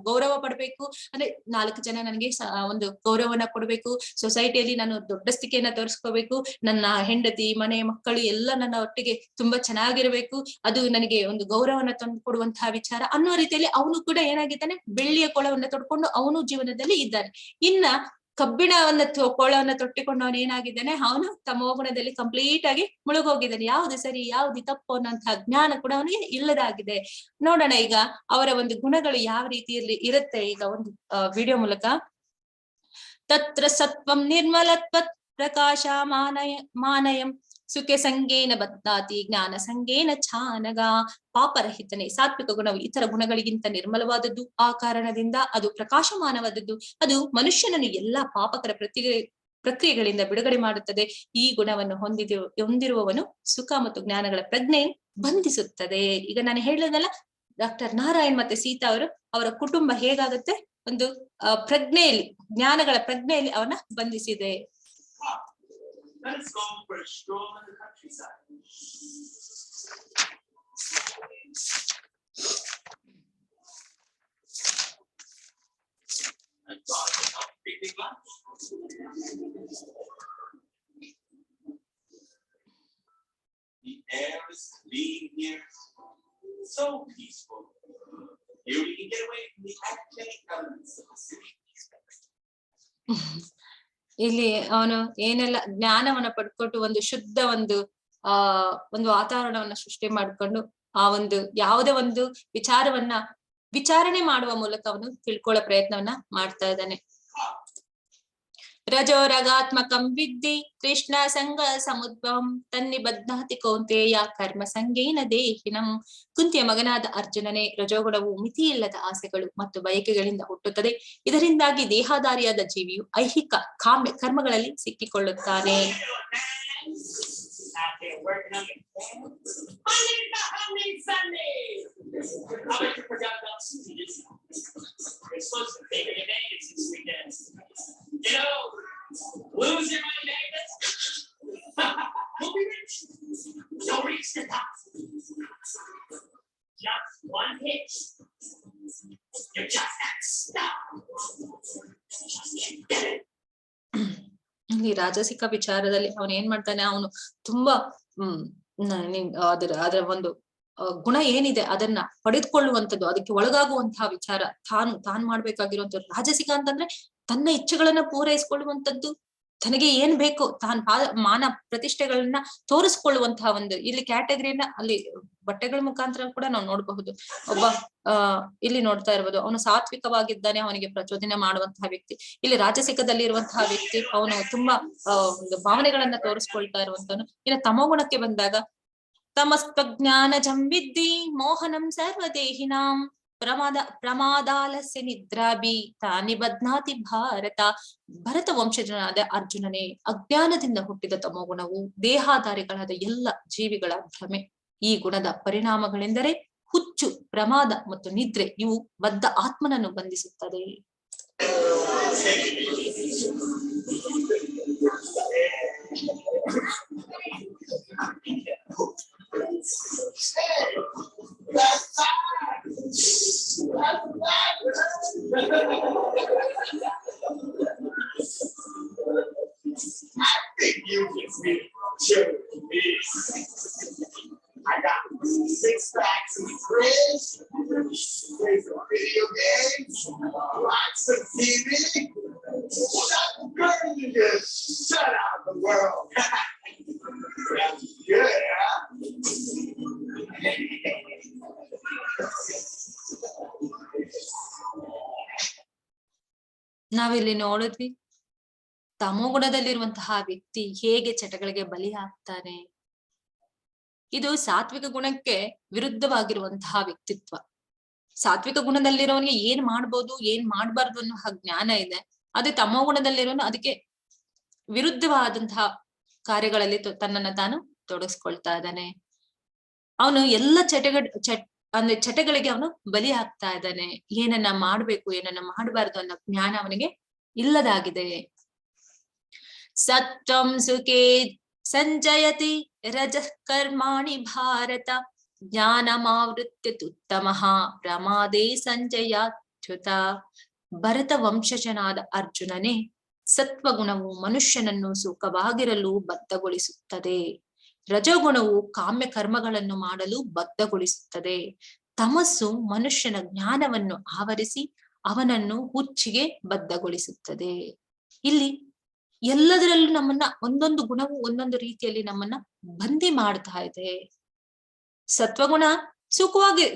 ಗೌರವ ಪಡ್ಬೇಕು. ಅಂದ್ರೆ 4 ಜನ ನನಗೆ ಒಂದು ಗೌರವನ ಕೊಡ್ಬೇಕು, ಸೊಸೈಟಿಯಲ್ಲಿ ನಾನು ದೊಡ್ಡ ಸ್ಥಿತಿಯನ್ನ ತೋರಿಸ್ಕೋಬೇಕು, ನನ್ನ ಹೆಂಡತಿ, ಮನೆ, ಮಕ್ಕಳು ಎಲ್ಲ ನನ್ನ ಒಟ್ಟಿಗೆ ತುಂಬಾ ಚೆನ್ನಾಗಿರ್ಬೇಕು, ಅದು ನನಗೆ ಒಂದು ಗೌರವನ ತಂದು ಕೊಡುವಂತಹ ವಿಚಾರ ಅನ್ನೋ ರೀತಿಯಲ್ಲಿ ಅವನು ಕೂಡ ಏನಾಗಿದ್ದಾನೆ, ಬೆಳ್ಳಿಯ ಕೋಳವನ್ನ ತೊಡ್ಕೊಂಡು ಅವನು ಜೀವನದಲ್ಲಿ ಇದ್ದಾನೆ. ಇನ್ನ ಕಬ್ಬಿಣವನ್ನ ಕೋಳವನ್ನ ತೊಟ್ಟಿಕೊಂಡು ಅವನು ಏನಾಗಿದ್ದಾನೆ, ಅವನು ತಮೋಗುಣದಲ್ಲಿ ಕಂಪ್ಲೀಟ್ ಆಗಿ ಮುಳುಗೋಗಿದ್ದಾನೆ. ಯಾವ್ದು ಸರಿ ಯಾವ್ದು ತಪ್ಪು ಅನ್ನೋಂತಹ ಜ್ಞಾನ ಕೂಡ ಅವನಿಗೆ ಇಲ್ಲದಾಗಿದೆ. ನೋಡೋಣ ಈಗ ಅವರ ಒಂದು ಗುಣಗಳು ಯಾವ ರೀತಿಯಲ್ಲಿ ಇರುತ್ತೆ, ಈಗ ಒಂದು ವಿಡಿಯೋ ಮೂಲಕ. ತತ್ರ ಸತ್ವಂ ನಿರ್ಮಲತ್ವತ್ ಪ್ರಕಾಶ ಮಾನಯಂ ಸುಖೆ ಸಂಗೇನ ಬದ್ಧಾತಿ ಜ್ಞಾನ ಸಂಗೇನ ಛಾನಗ. ಪಾಪರಹಿತನೆ, ಸಾತ್ವಿಕ ಗುಣವು ಇತರ ಗುಣಗಳಿಗಿಂತ ನಿರ್ಮಲವಾದದ್ದು, ಆ ಕಾರಣದಿಂದ ಅದು ಪ್ರಕಾಶಮಾನವಾದದ್ದು. ಅದು ಮನುಷ್ಯನನ್ನು ಎಲ್ಲಾ ಪಾಪಕರ ಪ್ರಕ್ರಿಯೆಗಳಿಂದ ಬಿಡುಗಡೆ ಮಾಡುತ್ತದೆ. ಈ ಗುಣವನ್ನು ಹೊಂದಿರುವವನು ಸುಖ ಮತ್ತು ಜ್ಞಾನಗಳ ಪ್ರಜ್ಞೆ ಬಂಧಿಸುತ್ತದೆ. ಈಗ ನಾನು ಹೇಳೋದಲ್ಲ, ಡಾಕ್ಟರ್ ನಾರಾಯಣ್ ಮತ್ತೆ ಸೀತಾ ಅವರ ಕುಟುಂಬ ಹೇಗಾಗುತ್ತೆ, ಒಂದು ಪ್ರಜ್ಞೆಯಲ್ಲಿ, ಜ್ಞಾನಗಳ ಪ್ರಜ್ಞೆಯಲ್ಲಿ ಅವನ ಬಂಧಿಸಿದೆ. Let's go for a stroll in the countryside. And God will help picnic lunch. The air is clean here, so peaceful. Here we can get away from the academic elements of the city. ಇಲ್ಲಿ ಅವನು ಏನೆಲ್ಲ ಜ್ಞಾನವನ್ನ ಪಡ್ಕೊಂಡು ಒಂದು ಶುದ್ಧ ಒಂದು ವಾತಾವರಣವನ್ನ ಸೃಷ್ಟಿ ಮಾಡ್ಕೊಂಡು ಆ ಒಂದು ಯಾವುದೇ ಒಂದು ವಿಚಾರವನ್ನ ವಿಚಾರಣೆ ಮಾಡುವ ಮೂಲಕ ಅವನು ತಿಳ್ಕೊಳ್ಳೋ ಪ್ರಯತ್ನವನ್ನ ಮಾಡ್ತಾ ಇದ್ದಾನೆ. ರಜೋ ರಗಾತ್ಮಕಂ ವಿದ್ಧಿ ಕೃಷ್ಣ ಸಂಗ ಸಮುದ್ಭವಂ ತನ್ನಿಬಧ್ನಾತಿ ಕೌಂತೆಯ ಕರ್ಮ ಸಂಗೇನ ದೇಹಿನಂ. ಕುಂತಿಯ ಮಗನಾದ ಅರ್ಜುನನೇ, ರಜೋಗುಣವು ಮಿತಿಯಿಲ್ಲದ ಆಸೆಗಳು ಮತ್ತು ಬಯಕೆಗಳಿಂದ ಹುಟ್ಟುತ್ತದೆ. ಇದರಿಂದಾಗಿ ದೇಹಧಾರಿಯಾದ ಜೀವಿಯು ಐಹಿಕ ಕಾಮ್ಯ ಕರ್ಮಗಳಲ್ಲಿ ಸಿಕ್ಕಿಕೊಳ್ಳುತ್ತಾನೆ. Losing my neighbors. We'll be rich. You'll reach the top. Just one hit. You're just that stuff. Just get it. ಈ ರಾಜಸಿಕ ವಿಚಾರದಲ್ಲಿ ಅವನು ಏನ್ ಮಾಡ್ತಾನೆ, ಅವನು ತುಂಬಾ ಅದರ ಒಂದು ಗುಣ ಏನಿದೆ ಅದನ್ನ ಪಡೆದುಕೊಳ್ಳುವಂಥದ್ದು, ಅದಕ್ಕೆ ಒಳಗಾಗುವಂತಹ ವಿಚಾರ, ತಾನು ಮಾಡ್ಬೇಕಾಗಿರುವಂತದ್ದು. ರಾಜಸಿಕ ಅಂತಂದ್ರೆ ತನ್ನ ಇಚ್ಛೆಗಳನ್ನ ಪೂರೈಸಿಕೊಳ್ಳುವಂಥದ್ದು, ತನಗೆ ಏನ್ ಬೇಕು ತಾನು ಮಾನ ಪ್ರತಿಷ್ಠೆಗಳನ್ನ ತೋರಿಸ್ಕೊಳ್ಳುವಂತಹ ಒಂದು ಇಲ್ಲಿ ಕ್ಯಾಟಗರಿನ ಅಲ್ಲಿ ಬಟ್ಟೆಗಳ ಮುಖಾಂತರ ಕೂಡ ನಾವು ನೋಡಬಹುದು. ಒಬ್ಬ ಇಲ್ಲಿ ನೋಡ್ತಾ ಇರ್ಬೋದು, ಅವನು ಸಾತ್ವಿಕವಾಗಿದ್ದಾನೆ, ಅವನಿಗೆ ಪ್ರಚೋದನೆ ಮಾಡುವಂತಹ ವ್ಯಕ್ತಿ. ಇಲ್ಲಿ ರಾಜಸಿಕದಲ್ಲಿ ಇರುವಂತಹ ವ್ಯಕ್ತಿ ಅವನು ತುಂಬಾ ಒಂದು ಭಾವನೆಗಳನ್ನ ತೋರಿಸ್ಕೊಳ್ತಾ ಇರುವಂತವನು. ಇನ್ನು ತಮೋಗುಣಕ್ಕೆ ಬಂದಾಗ ತಮಸ್ತ್ವಜ್ಞಾನಜಂ ವಿದ್ಧಿ ಮೋಹನಂ ಸರ್ವದೇಹಿನಾಂ ಪ್ರಮಾದಾಲಸ್ಯ ನಿದ್ರಾಭಿ ತಾನಿ ಬಧ್ನಾತಿ ಭಾರತ. ಭರತ ವಂಶಜನಾದ ಅರ್ಜುನನೇ, ಅಜ್ಞಾನದಿಂದ ಹುಟ್ಟಿದ ತಮೋಗುಣವು ದೇಹಾಧಾರಿಗಳಾದ ಎಲ್ಲ ಜೀವಿಗಳ ಭ್ರಮೆ. ಈ ಗುಣದ ಪರಿಣಾಮಗಳೆಂದರೆ ಹುಚ್ಚು, ಪ್ರಮಾದ ಮತ್ತು ನಿದ್ರೆ. ಇವು ಬದ್ಧ ಆತ್ಮನನ್ನು ಬಂಧಿಸುತ್ತದೆ. I think you can really chill me. I got 6 packs in the fridge, play some video games, watch some TV. Shut girl, you just shut out the world. Yeah. ನಾವಿಲ್ಲಿ ನೋಡಿದ್ವಿ ತಮೋಗುಣದಲ್ಲಿರುವಂತಹ ವ್ಯಕ್ತಿ ಹೇಗೆ ಚಟಗಳಿಗೆ ಬಲಿ ಆಗ್ತಾನೆ. ಇದು ಸಾತ್ವಿಕ ಗುಣಕ್ಕೆ ವಿರುದ್ಧವಾಗಿರುವಂತಹ ವ್ಯಕ್ತಿತ್ವ. ಸಾತ್ವಿಕ ಗುಣದಲ್ಲಿರೋನಿಗೆ ಏನ್ ಮಾಡ್ಬೋದು ಏನ್ ಮಾಡ್ಬಾರ್ದು ಅನ್ನೋ ಜ್ಞಾನ ಇದೆ. ಅದೇ ತಮೋಗುಣದಲ್ಲಿರೋನು ಅದಕ್ಕೆ ವಿರುದ್ಧವಾದಂತಹ ಕಾರ್ಯಗಳಲ್ಲಿ ತನ್ನನ್ನ ತಾನು ತೊಡಗಿಸ್ಕೊಳ್ತಾ ಇದ್ದಾನೆ. ಅವನು ಎಲ್ಲ ಚಟಗಳಿಗೆ ಅವನು ಬಲಿ ಆಗ್ತಾ ಇದ್ದಾನೆ. ಏನನ್ನ ಮಾಡ್ಬೇಕು ಏನನ್ನ ಮಾಡಬಾರ್ದು ಅನ್ನೋ ಜ್ಞಾನ ಅವನಿಗೆ ಇಲ್ಲದಾಗಿದೆ. ಸತ್ವಂ ಸುಖೇ ಸಂಜಯತಿ ರಜಃ ಕರ್ಮಾಣಿ ಭಾರತ ಜ್ಞಾನಮಾವೃತ್ಯ ತುತ್ತಮಃ ಪ್ರಮಾದೇ ಸಂಜಯಾಚ್ಯುತ. ಭರತ ವಂಶಜನಾದ ಅರ್ಜುನನೇ, ಸತ್ವಗುಣವು ಮನುಷ್ಯನನ್ನು ಸುಖವಾಗಿರಲು ಬದ್ಧಗೊಳಿಸುತ್ತದೆ. ರಜೋಗುಣವು ಕಾಮ್ಯ ಕರ್ಮಗಳನ್ನು ಮಾಡಲು ಬದ್ಧಗೊಳಿಸುತ್ತದೆ. ತಮಸ್ಸು ಮನುಷ್ಯನ ಜ್ಞಾನವನ್ನು ಆವರಿಸಿ ಅವನನ್ನು ಹುಚ್ಚಿಗೆ ಬದ್ಧಗೊಳಿಸುತ್ತದೆ. ಇಲ್ಲಿ ಎಲ್ಲದರಲ್ಲೂ ನಮ್ಮನ್ನ ಒಂದೊಂದು ಗುಣವು ಒಂದೊಂದು ರೀತಿಯಲ್ಲಿ ನಮ್ಮನ್ನ ಬಂದಿ ಮಾಡ್ತಾ ಇದೆ. ಸತ್ವಗುಣ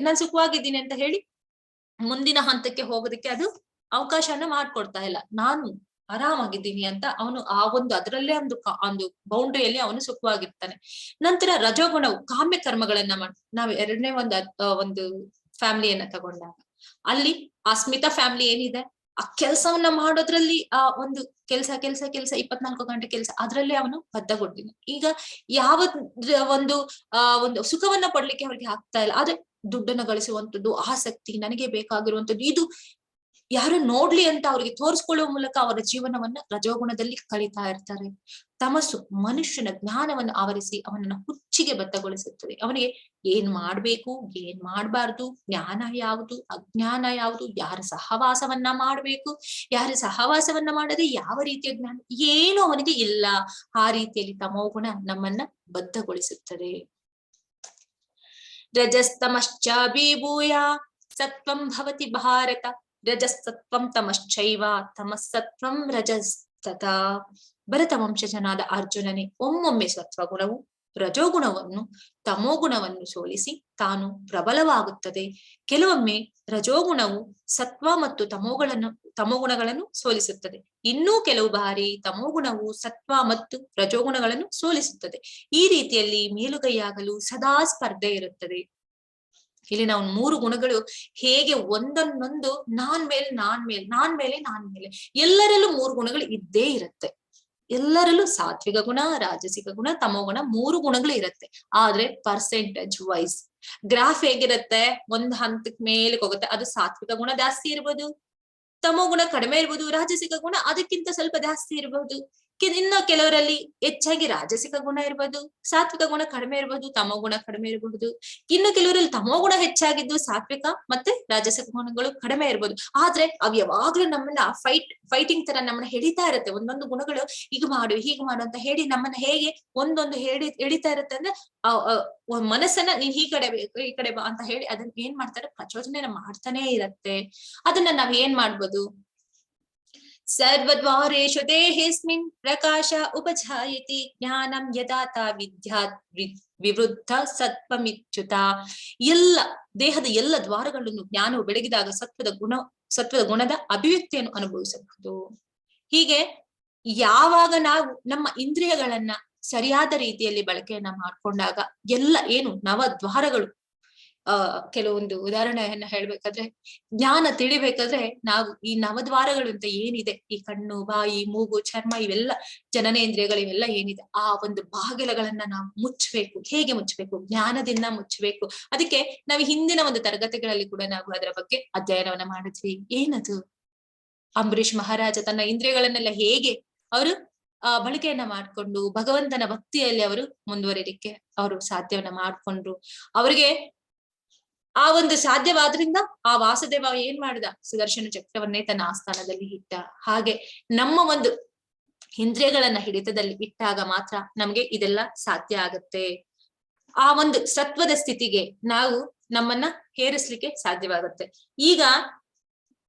ನಾನ್ ಸುಖವಾಗಿದ್ದೀನಿ ಅಂತ ಹೇಳಿ ಮುಂದಿನ ಹಂತಕ್ಕೆ ಹೋಗೋದಕ್ಕೆ ಅದು ಅವಕಾಶನ ಮಾಡ್ಕೊಡ್ತಾ ಇಲ್ಲ. ನಾನು ಆರಾಮಾಗಿದ್ದೀನಿ ಅಂತ ಅವನು ಆ ಒಂದು ಅದರಲ್ಲೇ ಒಂದು ಬೌಂಡ್ರಿಯಲ್ಲಿ ಅವನು ಸುಖವಾಗಿರ್ತಾನೆ. ನಂತರ ರಜೋಗುಣವು ಕಾಮ್ಯ ಕರ್ಮಗಳನ್ನ ನಾವು ಎರಡನೇ ಒಂದು ಫ್ಯಾಮಿಲಿಯನ್ನ ತಗೊಂಡಾಗ ಅಲ್ಲಿ ಆ ಸ್ಮಿತಾ ಫ್ಯಾಮಿಲಿ ಏನಿದೆ, ಆ ಕೆಲ್ಸವನ್ನ ಮಾಡೋದ್ರಲ್ಲಿ ಆ ಒಂದು ಕೆಲ್ಸ 24 ಗಂಟೆ ಕೆಲ್ಸ, ಅದ್ರಲ್ಲೇ ಅವನು ಬದ್ಧಗೊಡ್ತೀನಿ. ಈಗ ಯಾವ ಒಂದು ಸುಖವನ್ನ ಪಡ್ಲಿಕ್ಕೆ ಅವ್ರಿಗೆ ಆಗ್ತಾ ಇಲ್ಲ. ಆದ್ರೆ ದುಡ್ಡನ್ನ ಗಳಿಸುವಂಥದ್ದು ಆಸಕ್ತಿ, ನನಗೆ ಬೇಕಾಗಿರುವಂತದ್ದು, ಇದು ಯಾರು ನೋಡ್ಲಿ ಅಂತ ಅವ್ರಿಗೆ ತೋರಿಸ್ಕೊಳ್ಳುವ ಮೂಲಕ ಅವರ ಜೀವನವನ್ನ ರಜೋಗುಣದಲ್ಲಿ ಕಳೀತಾ ಇರ್ತಾರೆ. ತಮಸ್ಸು ಮನುಷ್ಯನ ಜ್ಞಾನವನ್ನು ಆವರಿಸಿ ಅವನನ್ನ ಹುಚ್ಚಿಗೆ ಬದ್ಧಗೊಳಿಸುತ್ತದೆ. ಅವನಿಗೆ ಏನ್ ಮಾಡ್ಬೇಕು ಏನ್ ಮಾಡ್ಬಾರ್ದು, ಜ್ಞಾನ ಯಾವುದು ಅಜ್ಞಾನ ಯಾವುದು, ಯಾರ ಸಹವಾಸವನ್ನ ಮಾಡ್ಬೇಕು ಯಾರ ಸಹವಾಸವನ್ನ ಮಾಡದೆ ಯಾವ ರೀತಿಯ ಜ್ಞಾನ ಏನು ಅವನಿಗೆ ಇಲ್ಲ. ಆ ರೀತಿಯಲ್ಲಿ ತಮೋಗುಣ ನಮ್ಮನ್ನ ಬದ್ಧಗೊಳಿಸುತ್ತದೆ. ರಜಸ್ತಮಶ್ಚಾಭಿಭೂಯ ಸತ್ವಂ ಭವತಿ ಭಾರತ. ರಜಸತ್ವಂ ತಮಶ್ಚೈವ ತಮಸ್ಸತ್ವಂ ತಥಾ ಭರತ ವಂಶಜನಾದ ಅರ್ಜುನನೇ ಒಮ್ಮೊಮ್ಮೆ ಸತ್ವಗುಣವು ರಜೋಗುಣವನ್ನು ತಮೋಗುಣವನ್ನು ಸೋಲಿಸಿ ತಾನು ಪ್ರಬಲವಾಗುತ್ತದೆ. ಕೆಲವೊಮ್ಮೆ ರಜೋಗುಣವು ಸತ್ವ ಮತ್ತು ತಮೋಗುಣಗಳನ್ನು ಸೋಲಿಸುತ್ತದೆ. ಇನ್ನೂ ಕೆಲವು ಬಾರಿ ತಮೋಗುಣವು ಸತ್ವ ಮತ್ತು ರಜೋಗುಣಗಳನ್ನು ಸೋಲಿಸುತ್ತದೆ. ಈ ರೀತಿಯಲ್ಲಿ ಮೇಲುಗೈಯಾಗಲು ಸದಾ ಸ್ಪರ್ಧೆ ಇರುತ್ತದೆ. ಇಲ್ಲಿ ನಾವು 3 ಗುಣಗಳು ಹೇಗೆ ಒಂದನ್ನೊಂದು ನಾನ್ ಮೇಲೆ ಎಲ್ಲರಲ್ಲೂ 3 ಗುಣಗಳು ಇದ್ದೇ ಇರುತ್ತೆ. ಎಲ್ಲರಲ್ಲೂ ಸಾತ್ವಿಕ ಗುಣ, ರಾಜಸಿಕ ಗುಣ, ತಮೋಗುಣ 3 ಗುಣಗಳು ಇರುತ್ತೆ. ಆದ್ರೆ ಪರ್ಸೆಂಟೇಜ್ ವೈಸ್ ಗ್ರಾಫ್ ಹೇಗಿರುತ್ತೆ, ಒಂದ್ ಹಂತಕ್ಕೆ ಮೇಲೆ ಹೋಗುತ್ತೆ. ಅದು ಸಾತ್ವಿಕ ಗುಣ ಜಾಸ್ತಿ ಇರ್ಬೋದು, ತಮೋಗುಣ ಕಡಿಮೆ ಇರ್ಬೋದು, ರಾಜಸಿಕ ಗುಣ ಅದಕ್ಕಿಂತ ಸ್ವಲ್ಪ ಜಾಸ್ತಿ ಇರ್ಬೋದು. ಇನ್ನು ಕೆಲವರಲ್ಲಿ ಹೆಚ್ಚಾಗಿ ರಾಜಸಿಕ ಗುಣ ಇರ್ಬೋದು, ಸಾತ್ವಿಕ ಗುಣ ಕಡಿಮೆ ಇರ್ಬೋದು, ತಮೋಗುಣ ಕಡಿಮೆ ಇರಬಹುದು. ಇನ್ನು ಕೆಲವರಲ್ಲಿ ತಮೋಗುಣ ಹೆಚ್ಚಾಗಿದ್ದು ಸಾತ್ವಿಕ ಮತ್ತೆ ರಾಜಸಿಕ ಗುಣಗಳು ಕಡಿಮೆ ಇರ್ಬೋದು. ಆದ್ರೆ ಅವ್ ಯಾವಾಗ್ಲೂ ನಮ್ಮನ್ನ ಫೈಟಿಂಗ್ ತರ ನಮ್ಮನ್ನ ಎಳಿತಾ ಇರುತ್ತೆ. ಒಂದೊಂದು ಗುಣಗಳು ಹೀಗೆ ಮಾಡು ಅಂತ ಹೇಳಿ ನಮ್ಮನ್ನ ಹೇಗೆ ಒಂದೊಂದು ಎಳಿತಾ ಇರುತ್ತೆ ಅಂದ್ರೆ ಮನಸ್ಸನ್ನ ನೀನ್ ಈ ಕಡೆ ಬಾ ಅಂತ ಹೇಳಿ ಅದನ್ನ ಏನ್ ಮಾಡ್ತಾರೆ, ಪ್ರಚೋದನೆ ಮಾಡ್ತಾನೆ ಇರತ್ತೆ. ಅದನ್ನ ನಾವ್ ಏನ್ ಮಾಡ್ಬೋದು, ಸರ್ವದ್ವಾರೇಷು ದೇಹೇಸ್ಮಿನ್ ಪ್ರಕಾಶ ಉಪಜಾಯತಿ ಜ್ಞಾನಂ ಯದಾತ ವಿದ್ಯಾತ್ ವಿವೃದ್ಧ ಸತ್ವಮಿಚ್ಯುತ. ಎಲ್ಲ ದೇಹದ ಎಲ್ಲ ದ್ವಾರಗಳನ್ನು ಜ್ಞಾನವು ಬೆಳಗಿದಾಗ ಸತ್ವದ ಗುಣದ ಅಭಿವ್ಯಕ್ತಿಯನ್ನು ಅನುಭವಿಸಬಹುದು. ಹೀಗೆ ಯಾವಾಗ ನಾವು ನಮ್ಮ ಇಂದ್ರಿಯಗಳನ್ನ ಸರಿಯಾದ ರೀತಿಯಲ್ಲಿ ಬಳಕೆಯನ್ನ ಮಾಡ್ಕೊಂಡಾಗ ಎಲ್ಲ ಏನು ನವದ್ವಾರಗಳು, ಕೆಲವೊಂದು ಉದಾಹರಣೆಯನ್ನ ಹೇಳ್ಬೇಕಾದ್ರೆ, ಜ್ಞಾನ ತಿಳಿಬೇಕಾದ್ರೆ ನಾವು ಈ ನವದ್ವಾರಗಳು ಅಂತ ಏನಿದೆ, ಈ ಕಣ್ಣು, ಬಾಯಿ, ಮೂಗು, ಚರ್ಮ, ಇವೆಲ್ಲ ಜನನೇಂದ್ರಿಯಗಳು ಇವೆಲ್ಲ ಏನಿದೆ, ಆ ಒಂದು ಬಾಗಿಲುಗಳನ್ನ ನಾವು ಮುಚ್ಚಬೇಕು. ಹೇಗೆ ಮುಚ್ಚಬೇಕು? ಜ್ಞಾನದಿಂದ ಮುಚ್ಚಬೇಕು. ಅದಕ್ಕೆ ನಾವು ಹಿಂದಿನ ಒಂದು ತರಗತಿಗಳಲ್ಲಿ ಕೂಡ ನಾವು ಅದರ ಬಗ್ಗೆ ಅಧ್ಯಯನವನ್ನ ಮಾಡಿದ್ವಿ. ಏನದು? ಅಂಬರೀಷ್ ಮಹಾರಾಜ ತನ್ನ ಇಂದ್ರಿಯಗಳನ್ನೆಲ್ಲ ಹೇಗೆ ಅವರು ಬಳಕೆಯನ್ನ ಮಾಡ್ಕೊಂಡು ಭಗವಂತನ ಭಕ್ತಿಯಲ್ಲಿ ಅವರು ಮುಂದುವರಿಲಿಕ್ಕೆ ಅವರು ಸಾಧ್ಯವನ್ನ ಮಾಡ್ಕೊಂಡ್ರು. ಅವರಿಗೆ ಆ ಒಂದು ಸಾಧ್ಯವಾದ್ರಿಂದ ಆ ವಾಸುದೇವ ಏನ್ ಮಾಡಿದ, ಸುದರ್ಶನ ಚಕ್ರವನ್ನೇ ತನ್ನ ಆಸ್ಥಾನದಲ್ಲಿ ಇಟ್ಟ. ಹಾಗೆ ನಮ್ಮ ಒಂದು ಇಂದ್ರಿಯಗಳನ್ನ ಹಿಡಿತದಲ್ಲಿ ಇಟ್ಟಾಗ ಮಾತ್ರ ನಮ್ಗೆ ಇದೆಲ್ಲ ಸಾಧ್ಯ ಆಗತ್ತೆ. ಆ ಒಂದು ಸತ್ವದ ಸ್ಥಿತಿಗೆ ನಾವು ನಮ್ಮನ್ನ ಹೇರಿಸ್ಲಿಕ್ಕೆ ಸಾಧ್ಯವಾಗುತ್ತೆ. ಈಗ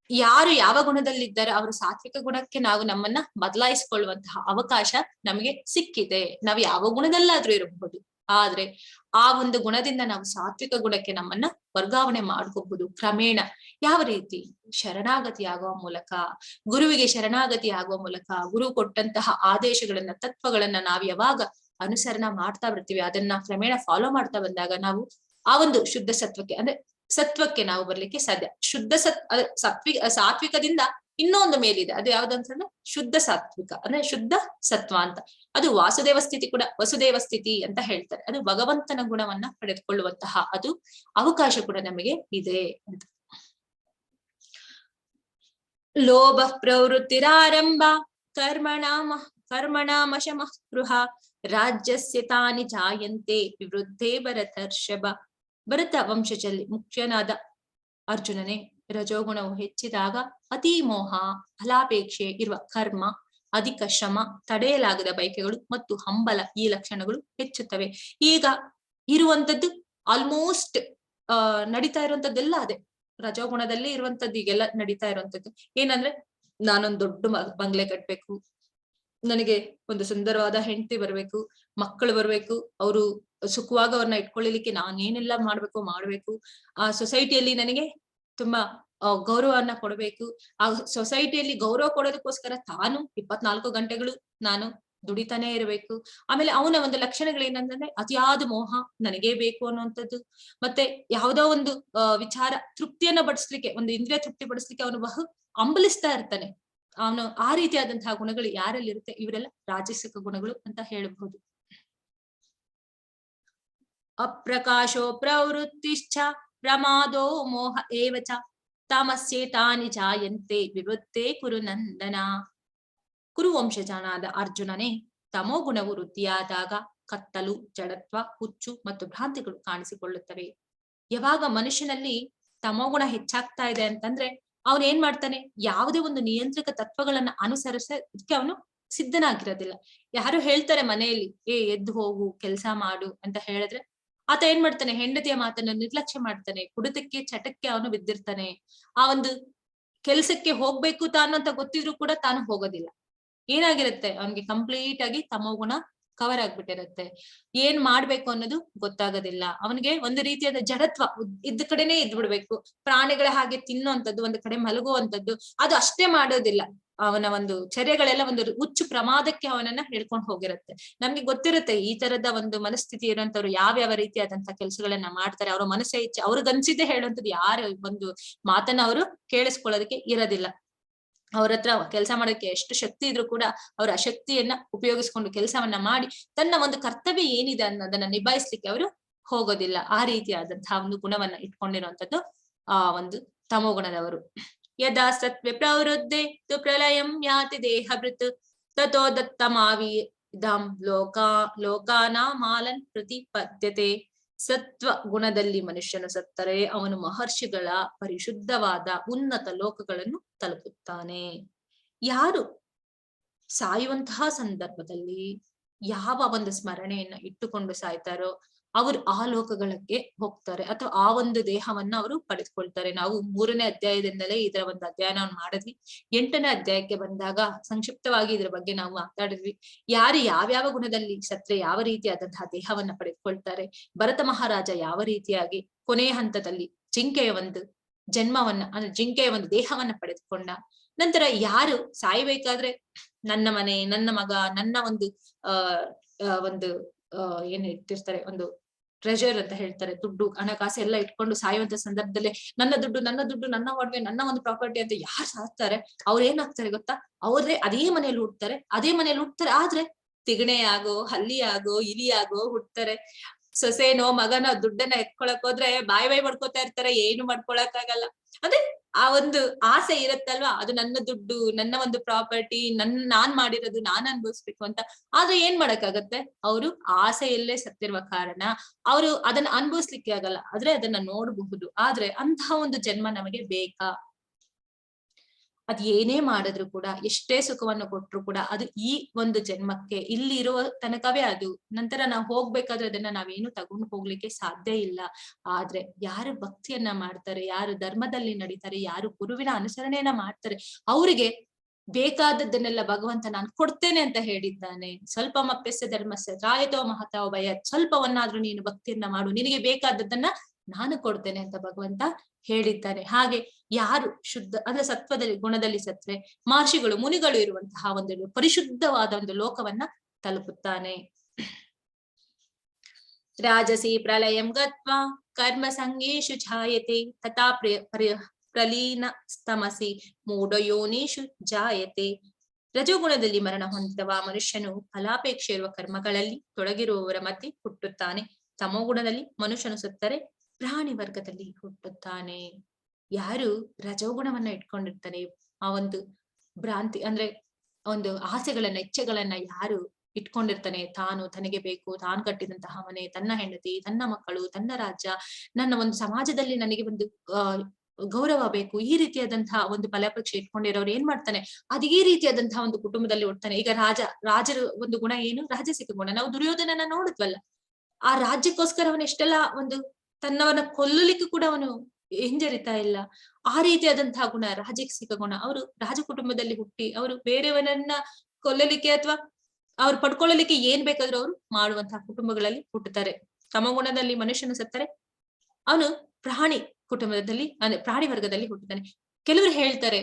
ಯಾರು ಯಾವ ಗುಣದಲ್ಲಿದ್ದಾರೆ ಅವರು ಸಾತ್ವಿಕ ಗುಣಕ್ಕೆ ನಾವು ನಮ್ಮನ್ನ ಬದಲಾಯಿಸಿಕೊಳ್ಳುವಂತಹ ಅವಕಾಶ ನಮಗೆ ಸಿಕ್ಕಿದೆ. ನಾವು ಯಾವ ಗುಣದಲ್ಲಾದ್ರೂ ಇರಬಹುದು, ಆದ್ರೆ ಆ ಒಂದು ಗುಣದಿಂದ ನಾವು ಸಾತ್ವಿಕ ಗುಣಕ್ಕೆ ನಮ್ಮನ್ನ ವರ್ಗಾವಣೆ ಮಾಡ್ಕೋಬಹುದು ಕ್ರಮೇಣ. ಯಾವ ರೀತಿ? ಶರಣಾಗತಿ ಆಗುವ ಮೂಲಕ, ಗುರುವಿಗೆ ಶರಣಾಗತಿ ಆಗುವ ಮೂಲಕ, ಗುರು ಕೊಟ್ಟಂತಹ ಆದೇಶಗಳನ್ನ, ತತ್ವಗಳನ್ನ ನಾವು ಯಾವಾಗ ಅನುಸರಣ ಮಾಡ್ತಾ ಬರ್ತೀವಿ, ಅದನ್ನ ಕ್ರಮೇಣ ಫಾಲೋ ಮಾಡ್ತಾ ಬಂದಾಗ ನಾವು ಆ ಒಂದು ಶುದ್ಧ ಸತ್ವಕ್ಕೆ ಅಂದ್ರೆ ಸತ್ವಕ್ಕೆ ನಾವು ಬರ್ಲಿಕ್ಕೆ ಸಾಧ್ಯ. ಶುದ್ಧ ಸಾತ್ವಿಕದಿಂದ ಇನ್ನೊಂದು ಮೇಲಿದೆ, ಅದು ಯಾವ್ದಂತಂದ್ರೆ ಶುದ್ಧ ಸಾತ್ವಿಕ ಅಂದ್ರೆ ಶುದ್ಧ ಸತ್ವ ಅಂತ. ಅದು ವಾಸುದೇವ ಸ್ಥಿತಿ ಕೂಡ, ವಸುದೇವ ಸ್ಥಿತಿ ಅಂತ ಹೇಳ್ತಾರೆ. ಅದು ಭಗವಂತನ ಗುಣವನ್ನ ಪಡೆದುಕೊಳ್ಳುವಂತಹ ಅದು ಅವಕಾಶ ಕೂಡ ನಮಗೆ ಇದೆ ಅಂತ. ಲೋಭ ಪ್ರವೃತ್ತಿರಾರಂಭ ಕರ್ಮಣಾಮಶಮಃ ಸ್ಪೃಹ ರಾಜ್ಯಸ್ಯ ತಾನಿ ಜಾಯಂತೆ ವಿವೃದ್ಧೇ ಭರತರ್ಷಭ. ಭರತ ವಂಶಜಲ್ಲಿ ಮುಖ್ಯನಾದ ಅರ್ಜುನನೇ, ರಜೋಗುಣವು ಹೆಚ್ಚಿದಾಗ ಅತಿ ಮೋಹ, ಫಲಾಪೇಕ್ಷೆ ಇರುವ ಕರ್ಮ, ಅಧಿಕ ಶ್ರಮ, ತಡೆಯಲಾಗದ ಬಯಕೆಗಳು ಮತ್ತು ಹಂಬಲ ಈ ಲಕ್ಷಣಗಳು ಹೆಚ್ಚುತ್ತವೆ. ಈಗ ಇರುವಂತದ್ದು ಆಲ್ಮೋಸ್ಟ್ ನಡೀತಾ ಇರುವಂತದ್ದೆಲ್ಲ ಅದೇ ರಜೋಗುಣದಲ್ಲಿ ಇರುವಂತದ್ದು. ಈಗೆಲ್ಲ ನಡೀತಾ ಇರುವಂತದ್ದು ಏನಂದ್ರೆ, ನಾನೊಂದು ದೊಡ್ಡ ಬಂಗ್ಲೆ ಕಟ್ಬೇಕು, ನನಗೆ ಒಂದು ಸುಂದರವಾದ ಹೆಂಡತಿ ಬರ್ಬೇಕು, ಮಕ್ಕಳು ಬರ್ಬೇಕು, ಅವರು ಸುಖವಾಗಿ ಅವ್ರನ್ನ ಇಟ್ಕೊಳ್ಳಿಕ್ಕೆ ನಾನೇನೆಲ್ಲ ಮಾಡ್ಬೇಕು. ಆ ಸೊಸೈಟಿಯಲ್ಲಿ ನನಗೆ ತುಂಬಾ ಗೌರವವನ್ನ ಕೊಡಬೇಕು. ಆ ಸೊಸೈಟಿಯಲ್ಲಿ ಗೌರವ ಕೊಡೋದಕ್ಕೋಸ್ಕರ ತಾನು 24 ಗಂಟೆಗಳು ನಾನು ದುಡಿತಾನೆ ಇರಬೇಕು. ಆಮೇಲೆ ಅವನ ಒಂದು ಲಕ್ಷಣಗಳು ಏನಂದ್ರೆ ಅತಿಯಾದ ಮೋಹ, ನನಗೇ ಬೇಕು ಅನ್ನುವಂಥದ್ದು. ಮತ್ತೆ ಯಾವುದೋ ಒಂದು ವಿಚಾರ ತೃಪ್ತಿಯನ್ನ ಪಡಿಸ್ಲಿಕ್ಕೆ, ಒಂದು ಇಂದ್ರಿಯ ತೃಪ್ತಿ ಪಡಿಸ್ಲಿಕ್ಕೆ ಅವನು ಬಹು ಹಂಬಲಿಸ್ತಾ ಇರ್ತಾನೆ. ಅವನು ಆ ರೀತಿಯಾದಂತಹ ಗುಣಗಳು ಯಾರಲ್ಲಿ ಇರುತ್ತೆ, ಇವರೆಲ್ಲ ರಾಜಸಿಕ ಗುಣಗಳು ಅಂತ ಹೇಳಬಹುದು. ಅಪ್ರಕಾಶೋ ಪ್ರವೃತ್ತಿಶ್ಚ ಪ್ರಮಾದೋ ಮೋಹ ಏವಚ ತಾಮಸ್ಯೇತಾನಿ ಜಾಯಂತೆ ವಿವೃದ್ಧೇ ಕುರುನಂದನ. ಕುರುವಂಶಜನಾದ ಅರ್ಜುನನೇ, ತಮೋ ಗುಣವು ವೃದ್ಧಿಯಾದಾಗ ಕತ್ತಲು, ಜಡತ್ವ, ಹುಚ್ಚು ಮತ್ತು ಭ್ರಾಂತಿಗಳು ಕಾಣಿಸಿಕೊಳ್ಳುತ್ತವೆ. ಯಾವಾಗ ಮನುಷ್ಯನಲ್ಲಿ ತಮೋಗುಣ ಹೆಚ್ಚಾಗ್ತಾ ಇದೆ ಅಂತಂದ್ರೆ ಅವನು ಏನ್ ಮಾಡ್ತಾನೆ, ಯಾವುದೇ ಒಂದು ನಿಯಂತ್ರಕ ತತ್ವಗಳನ್ನ ಅನುಸರಿಸೋದಕ್ಕೆ ಅವನು ಸಿದ್ಧನಾಗಿರೋದಿಲ್ಲ. ಯಾರು ಹೇಳ್ತಾರೆ ಮನೆಯಲ್ಲಿ ಎದ್ದು ಹೋಗು, ಕೆಲಸ ಮಾಡು ಅಂತ ಹೇಳಿದ್ರೆ ಆತ ಏನ್ ಮಾಡ್ತಾನೆ, ಹೆಂಡತಿಯ ಮಾತನ್ನು ನಿರ್ಲಕ್ಷ್ಯ ಮಾಡ್ತಾನೆ, ಕುಡಿತಕ್ಕೆ ಚಟಕ್ಕೆ ಅವನು ಬಿದ್ದಿರ್ತಾನೆ. ಆ ಒಂದು ಕೆಲ್ಸಕ್ಕೆ ಹೋಗ್ಬೇಕು ತಾನು ಅಂತ ಗೊತ್ತಿದ್ರು ಕೂಡ ತಾನು ಹೋಗೋದಿಲ್ಲ. ಏನಾಗಿರುತ್ತೆ, ಅವನಿಗೆ ಕಂಪ್ಲೀಟ್ ಆಗಿ ತಮೋಗುಣ ಕವರ್ ಆಗ್ಬಿಟ್ಟಿರುತ್ತೆ. ಏನ್ ಮಾಡ್ಬೇಕು ಅನ್ನೋದು ಗೊತ್ತಾಗೋದಿಲ್ಲ ಅವನಿಗೆ. ಒಂದು ರೀತಿಯಾದ ಜಡತ್ವ ಇದ್ದ ಕಡೆನೆ ಇದ್ ಬಿಡ್ಬೇಕು. ಪ್ರಾಣಿಗಳ ಹಾಗೆ ತಿನ್ನುವಂಥದ್ದು, ಒಂದು ಕಡೆ ಮಲಗುವಂಥದ್ದು, ಅದು ಅಷ್ಟೇ ಮಾಡೋದಿಲ್ಲ. ಅವನ ಒಂದು ಚರ್ಯಗಳೆಲ್ಲ ಒಂದು ಹುಚ್ಚು ಪ್ರಮಾದಕ್ಕೆ ಅವನನ್ನ ಹೇಳ್ಕೊಂಡು ಹೋಗಿರುತ್ತೆ. ನಮ್ಗೆ ಗೊತ್ತಿರುತ್ತೆ ಈ ತರದ ಒಂದು ಮನಸ್ಥಿತಿ ಇರುವಂತವ್ರು ಯಾವ ರೀತಿಯಾದಂತ ಕೆಲಸಗಳನ್ನ ಮಾಡ್ತಾರೆ. ಅವ್ರ ಮನಸ್ಸೇ ಇಚ್ಛೆ ಅವ್ರಿಗನ್ಸಿದ್ದೆ ಹೇಳುವಂಥದ್ದು, ಯಾರ ಒಂದು ಮಾತನ್ನ ಅವರು ಕೇಳಿಸ್ಕೊಳ್ಳೋದಕ್ಕೆ ಇರೋದಿಲ್ಲ. ಅವ್ರ ಹತ್ರ ಕೆಲಸ ಮಾಡೋಕೆ ಎಷ್ಟು ಶಕ್ತಿ ಇದ್ರೂ ಕೂಡ ಅವ್ರ ಆ ಶಕ್ತಿಯನ್ನ ಉಪಯೋಗಿಸ್ಕೊಂಡು ಕೆಲಸವನ್ನ ಮಾಡಿ ತನ್ನ ಒಂದು ಕರ್ತವ್ಯ ಏನಿದೆ ಅನ್ನೋದನ್ನ ನಿಭಾಯಿಸ್ಲಿಕ್ಕೆ ಅವರು ಹೋಗೋದಿಲ್ಲ. ಆ ರೀತಿಯಾದಂತಹ ಒಂದು ಗುಣವನ್ನ ಇಟ್ಕೊಂಡಿರುವಂತದ್ದು ಆ ಒಂದು ತಮೋಗುಣದವರು. ಯದಾ ಸತ್ವೆ ಪ್ರವೃದ್ಧೆ ತು ಪ್ರಳಯಂ ಯಾತಿ ದೇಹಭೃತ್ ತಥೋ ದತ್ತಮಾವಿದಂ ಲೋಕಾನಾಮಾಲನ್ ಪ್ರತಿಪದ್ಯತೆ. ಸತ್ವ ಗುಣದಲ್ಲಿ ಮನುಷ್ಯನು ಸತ್ತರೆ ಅವನು ಮಹರ್ಷಿಗಳ ಪರಿಶುದ್ಧವಾದ ಉನ್ನತ ಲೋಕಗಳನ್ನು ತಲುಪುತ್ತಾನೆ. ಯಾರು ಸಾಯುವಂತಹ ಸಂದರ್ಭದಲ್ಲಿ ಯಾವ ಒಂದು ಸ್ಮರಣೆಯನ್ನ ಇಟ್ಟುಕೊಂಡು ಸಾಯ್ತಾರೋ ಅವರು ಆ ಲೋಕಗಳಿಗೆ ಹೋಗ್ತಾರೆ, ಅಥವಾ ಆ ಒಂದು ದೇಹವನ್ನ ಅವರು ಪಡೆದುಕೊಳ್ತಾರೆ. ನಾವು 3ನೇ ಅಧ್ಯಾಯದಿಂದಲೇ ಇದರ ಒಂದು ಅಧ್ಯಯನವನ್ನು ಮಾಡಿದ್ವಿ. 8ನೇ ಅಧ್ಯಾಯಕ್ಕೆ ಬಂದಾಗ ಸಂಕ್ಷಿಪ್ತವಾಗಿ ಇದ್ರ ಬಗ್ಗೆ ನಾವು ಮಾತಾಡಿದ್ವಿ. ಯಾರು ಯಾವ್ಯಾವ ಗುಣದಲ್ಲಿ ಸತ್ರೆ ಯಾವ ರೀತಿಯಾದಂತಹ ದೇಹವನ್ನ ಪಡೆದುಕೊಳ್ತಾರೆ, ಭರತ ಮಹಾರಾಜ ಯಾವ ರೀತಿಯಾಗಿ ಕೊನೆಯ ಹಂತದಲ್ಲಿ ಜಿಂಕೆಯ ಒಂದು ಜನ್ಮವನ್ನ ಅಂದ್ರೆ ಜಿಂಕೆಯ ಒಂದು ದೇಹವನ್ನ ಪಡೆದುಕೊಂಡ ನಂತರ, ಯಾರು ಸಾಯ್ಬೇಕಾದ್ರೆ ನನ್ನ ಮನೆ, ನನ್ನ ಮಗ, ನನ್ನ ಒಂದು ಒಂದು ಏನ್ ಇಟ್ಟಿರ್ತಾರೆ, ಒಂದು ಟ್ರೆಜರ್ ಅಂತ ಹೇಳ್ತಾರೆ, ದುಡ್ಡು ಹಣಕಾಸು ಎಲ್ಲ ಇಟ್ಕೊಂಡು ಸಾಯುವಂತ ಸಂದರ್ಭದಲ್ಲಿ ನನ್ನ ದುಡ್ಡು, ನನ್ನ ಒಡವೆ, ನನ್ನ ಒಂದು ಪ್ರಾಪರ್ಟಿ ಅಂತ ಯಾರು ಸಾಕ್ತಾರೆ ಅವ್ರು ಏನಾಗ್ತಾರೆ ಗೊತ್ತಾ? ಅವ್ರೇ ಅದೇ ಮನೇಲಿ ಹುಡ್ತಾರೆ, ಆದ್ರೆ ತಿಗಣೆ ಆಗೋ, ಹಲ್ಲಿ ಆಗೋ, ಇಲಿ ಆಗೋ ಹುಡ್ತಾರೆ. ಸೊಸೆನೋ ಮಗನೋ ದುಡ್ಡನ್ನ ಎತ್ಕೊಳಕ್ ಹೋದ್ರೆ ಬಾಯಿ ಮಾಡ್ಕೋತಾ ಇರ್ತಾರೆ, ಏನು ಮಾಡ್ಕೊಳಕ್ ಆಗಲ್ಲ. ಅಂದ್ರೆ ಆ ಒಂದು ಆಸೆ ಇರತ್ತಲ್ವಾ, ಅದು ನನ್ನ ದುಡ್ಡು, ನನ್ನ ಒಂದು ಪ್ರಾಪರ್ಟಿ, ನಾನ್ ಮಾಡಿರೋದು ನಾನ್ ಅನ್ಭವಿಸ್ಬೇಕು ಅಂತ. ಆದ್ರೆ ಏನ್ ಮಾಡಕ್ಕಾಗತ್ತೆ, ಅವರು ಆಸೆಯಲ್ಲೇ ಸತ್ತಿರುವ ಕಾರಣ ಅವರು ಅದನ್ನ ಅನ್ಭವಿಸ್ಲಿಕ್ಕೆ ಆಗಲ್ಲ, ಆದ್ರೆ ಅದನ್ನ ನೋಡಬಹುದು. ಆದ್ರೆ ಅಂತಹ ಒಂದು ಜನ್ಮ ನಮಗೆ ಬೇಕಾ? ಅದ್ ಏನೇ ಮಾಡಿದ್ರು ಕೂಡ, ಎಷ್ಟೇ ಸುಖವನ್ನು ಕೊಟ್ರು ಕೂಡ ಅದು ಈ ಒಂದು ಜನ್ಮಕ್ಕೆ ಇಲ್ಲಿ ಇರುವ ತನಕವೇ ಅದು. ನಂತರ ನಾವು ಹೋಗ್ಬೇಕಾದ್ರೆ ಅದನ್ನ ನಾವೇನು ತಗೊಂಡು ಹೋಗ್ಲಿಕ್ಕೆ ಸಾಧ್ಯ ಇಲ್ಲ. ಆದ್ರೆ ಯಾರು ಭಕ್ತಿಯನ್ನ ಮಾಡ್ತಾರೆ, ಯಾರು ಧರ್ಮದಲ್ಲಿ ನಡೀತಾರೆ, ಯಾರು ಗುರುವಿನ ಅನುಸರಣೆಯನ್ನ ಮಾಡ್ತಾರೆ, ಅವರಿಗೆ ಬೇಕಾದದ್ದನ್ನೆಲ್ಲ ಭಗವಂತ ನಾನು ಕೊಡ್ತೇನೆ ಅಂತ ಹೇಳಿದ್ದಾನೆ. ಸ್ವಲ್ಪ ಮಪ್ಯಸ್ಯ ಧರ್ಮಸ್ಯ ತ್ರಾಯತೋ ಮಹತೋ ಭಯಾತ್. ಸ್ವಲ್ಪವನ್ನಾದ್ರೂ ನೀನು ಭಕ್ತಿಯನ್ನ ಮಾಡು, ನಿನಗೆ ಬೇಕಾದದ್ದನ್ನ ನಾನು ಕೊಡ್ತೇನೆ ಅಂತ ಭಗವಂತ ಹೇಳಿದ್ದಾನೆ. ಹಾಗೆ ಯಾರು ಶುದ್ಧ ಅಂದ್ರೆ ಸತ್ವದಲ್ಲಿ ಗುಣದಲ್ಲಿ ಸತ್ವೆ ಮಹರ್ಷಿಗಳು, ಮುನಿಗಳು ಇರುವಂತಹ ಒಂದು ಪರಿಶುದ್ಧವಾದ ಒಂದು ಲೋಕವನ್ನ ತಲುಪುತ್ತಾನೆ. ರಾಜಸಿ ಪ್ರಳಯಂ ಗತ್ವಾ ಕರ್ಮ ಸಂಗೇಶು ಛಾಯತೆ ತಥಾ ಪ್ರಲೀನ ಸ್ತಮಸಿ ಮೂಢಯೋನಿಷು ಜಾಯತೆ. ರಜೋಗುಣದಲ್ಲಿ ಮರಣ ಹೊಂದಿದವ ಮನುಷ್ಯನು ಫಲಾಪೇಕ್ಷೆ ಇರುವ ಕರ್ಮಗಳಲ್ಲಿ ತೊಡಗಿರುವವರ ಮಧ್ಯೆ ಹುಟ್ಟುತ್ತಾನೆ. ತಮೋಗುಣದಲ್ಲಿ ಮನುಷ್ಯನು ಸತ್ತರೆ ಪ್ರಾಣಿ ವರ್ಗದಲ್ಲಿ ಹುಟ್ಟುತ್ತಾನೆ. ಯಾರು ರಜೋಗುಣವನ್ನ ಇಟ್ಕೊಂಡಿರ್ತಾನೆ, ಆ ಒಂದು ಭ್ರಾಂತಿ ಅಂದ್ರೆ ಒಂದು ಆಸೆಗಳನ್ನ, ಇಚ್ಛೆಗಳನ್ನ ಯಾರು ಇಟ್ಕೊಂಡಿರ್ತಾನೆ, ತಾನು ತನಗೆ ಬೇಕು, ತಾನು ಕಟ್ಟಿದಂತಹ ಮನೆ, ತನ್ನ ಹೆಂಡತಿ, ತನ್ನ ಮಕ್ಕಳು, ತನ್ನ ರಾಜ್ಯ, ನನ್ನ ಒಂದು ಸಮಾಜದಲ್ಲಿ ನನಗೆ ಒಂದು ಗೌರವ ಬೇಕು, ಈ ರೀತಿಯಾದಂತಹ ಒಂದು ಫಲಾಪೇಕ್ಷೆ ಇಟ್ಕೊಂಡಿರೋರು ಏನ್ ಮಾಡ್ತಾನೆ, ಅದೇ ರೀತಿಯಾದಂತಹ ಒಂದು ಕುಟುಂಬದಲ್ಲಿ ಹುಡ್ತಾನೆ. ಈಗ ರಾಜರ ಒಂದು ಗುಣ ಏನು? ರಾಜಸಿಕ ಗುಣ. ನಾವು ದುರ್ಯೋಧನನ ನೋಡಿದ್ವಲ್ಲ, ಆ ರಾಜ್ಯಕ್ಕೋಸ್ಕರ ಅವನು ಎಷ್ಟೆಲ್ಲ ಒಂದು ತನ್ನವನ್ನ ಕೊಲ್ಲಲಿಕ್ಕೂ ಕೂಡ ಅವನು ಹಿಂಜರಿತಾ ಇಲ್ಲ. ಆ ರೀತಿಯಾದಂತಹ ಗುಣ ರಾಜಸಿಕ ಗುಣ. ಅವರು ರಾಜ ಕುಟುಂಬದಲ್ಲಿ ಹುಟ್ಟಿ ಅವರು ಬೇರೆಯವರನ್ನ ಕೊಲ್ಲಲಿಕ್ಕೆ ಅಥವಾ ಅವ್ರು ಪಡ್ಕೊಳ್ಳಲಿಕ್ಕೆ ಏನ್ ಬೇಕಾದ್ರೂ ಅವರು ಮಾಡುವಂತಹ ಕುಟುಂಬಗಳಲ್ಲಿ ಹುಟ್ಟುತ್ತಾರೆ. ತಮಗುಣದಲ್ಲಿ ಮನುಷ್ಯನು ಸತ್ತರೆ ಅವನು ಪ್ರಾಣಿ ಕುಟುಂಬದಲ್ಲಿ ಅಂದ್ರೆ ಪ್ರಾಣಿ ವರ್ಗದಲ್ಲಿ ಹುಟ್ಟುತ್ತಾನೆ. ಕೆಲವರು ಹೇಳ್ತಾರೆ,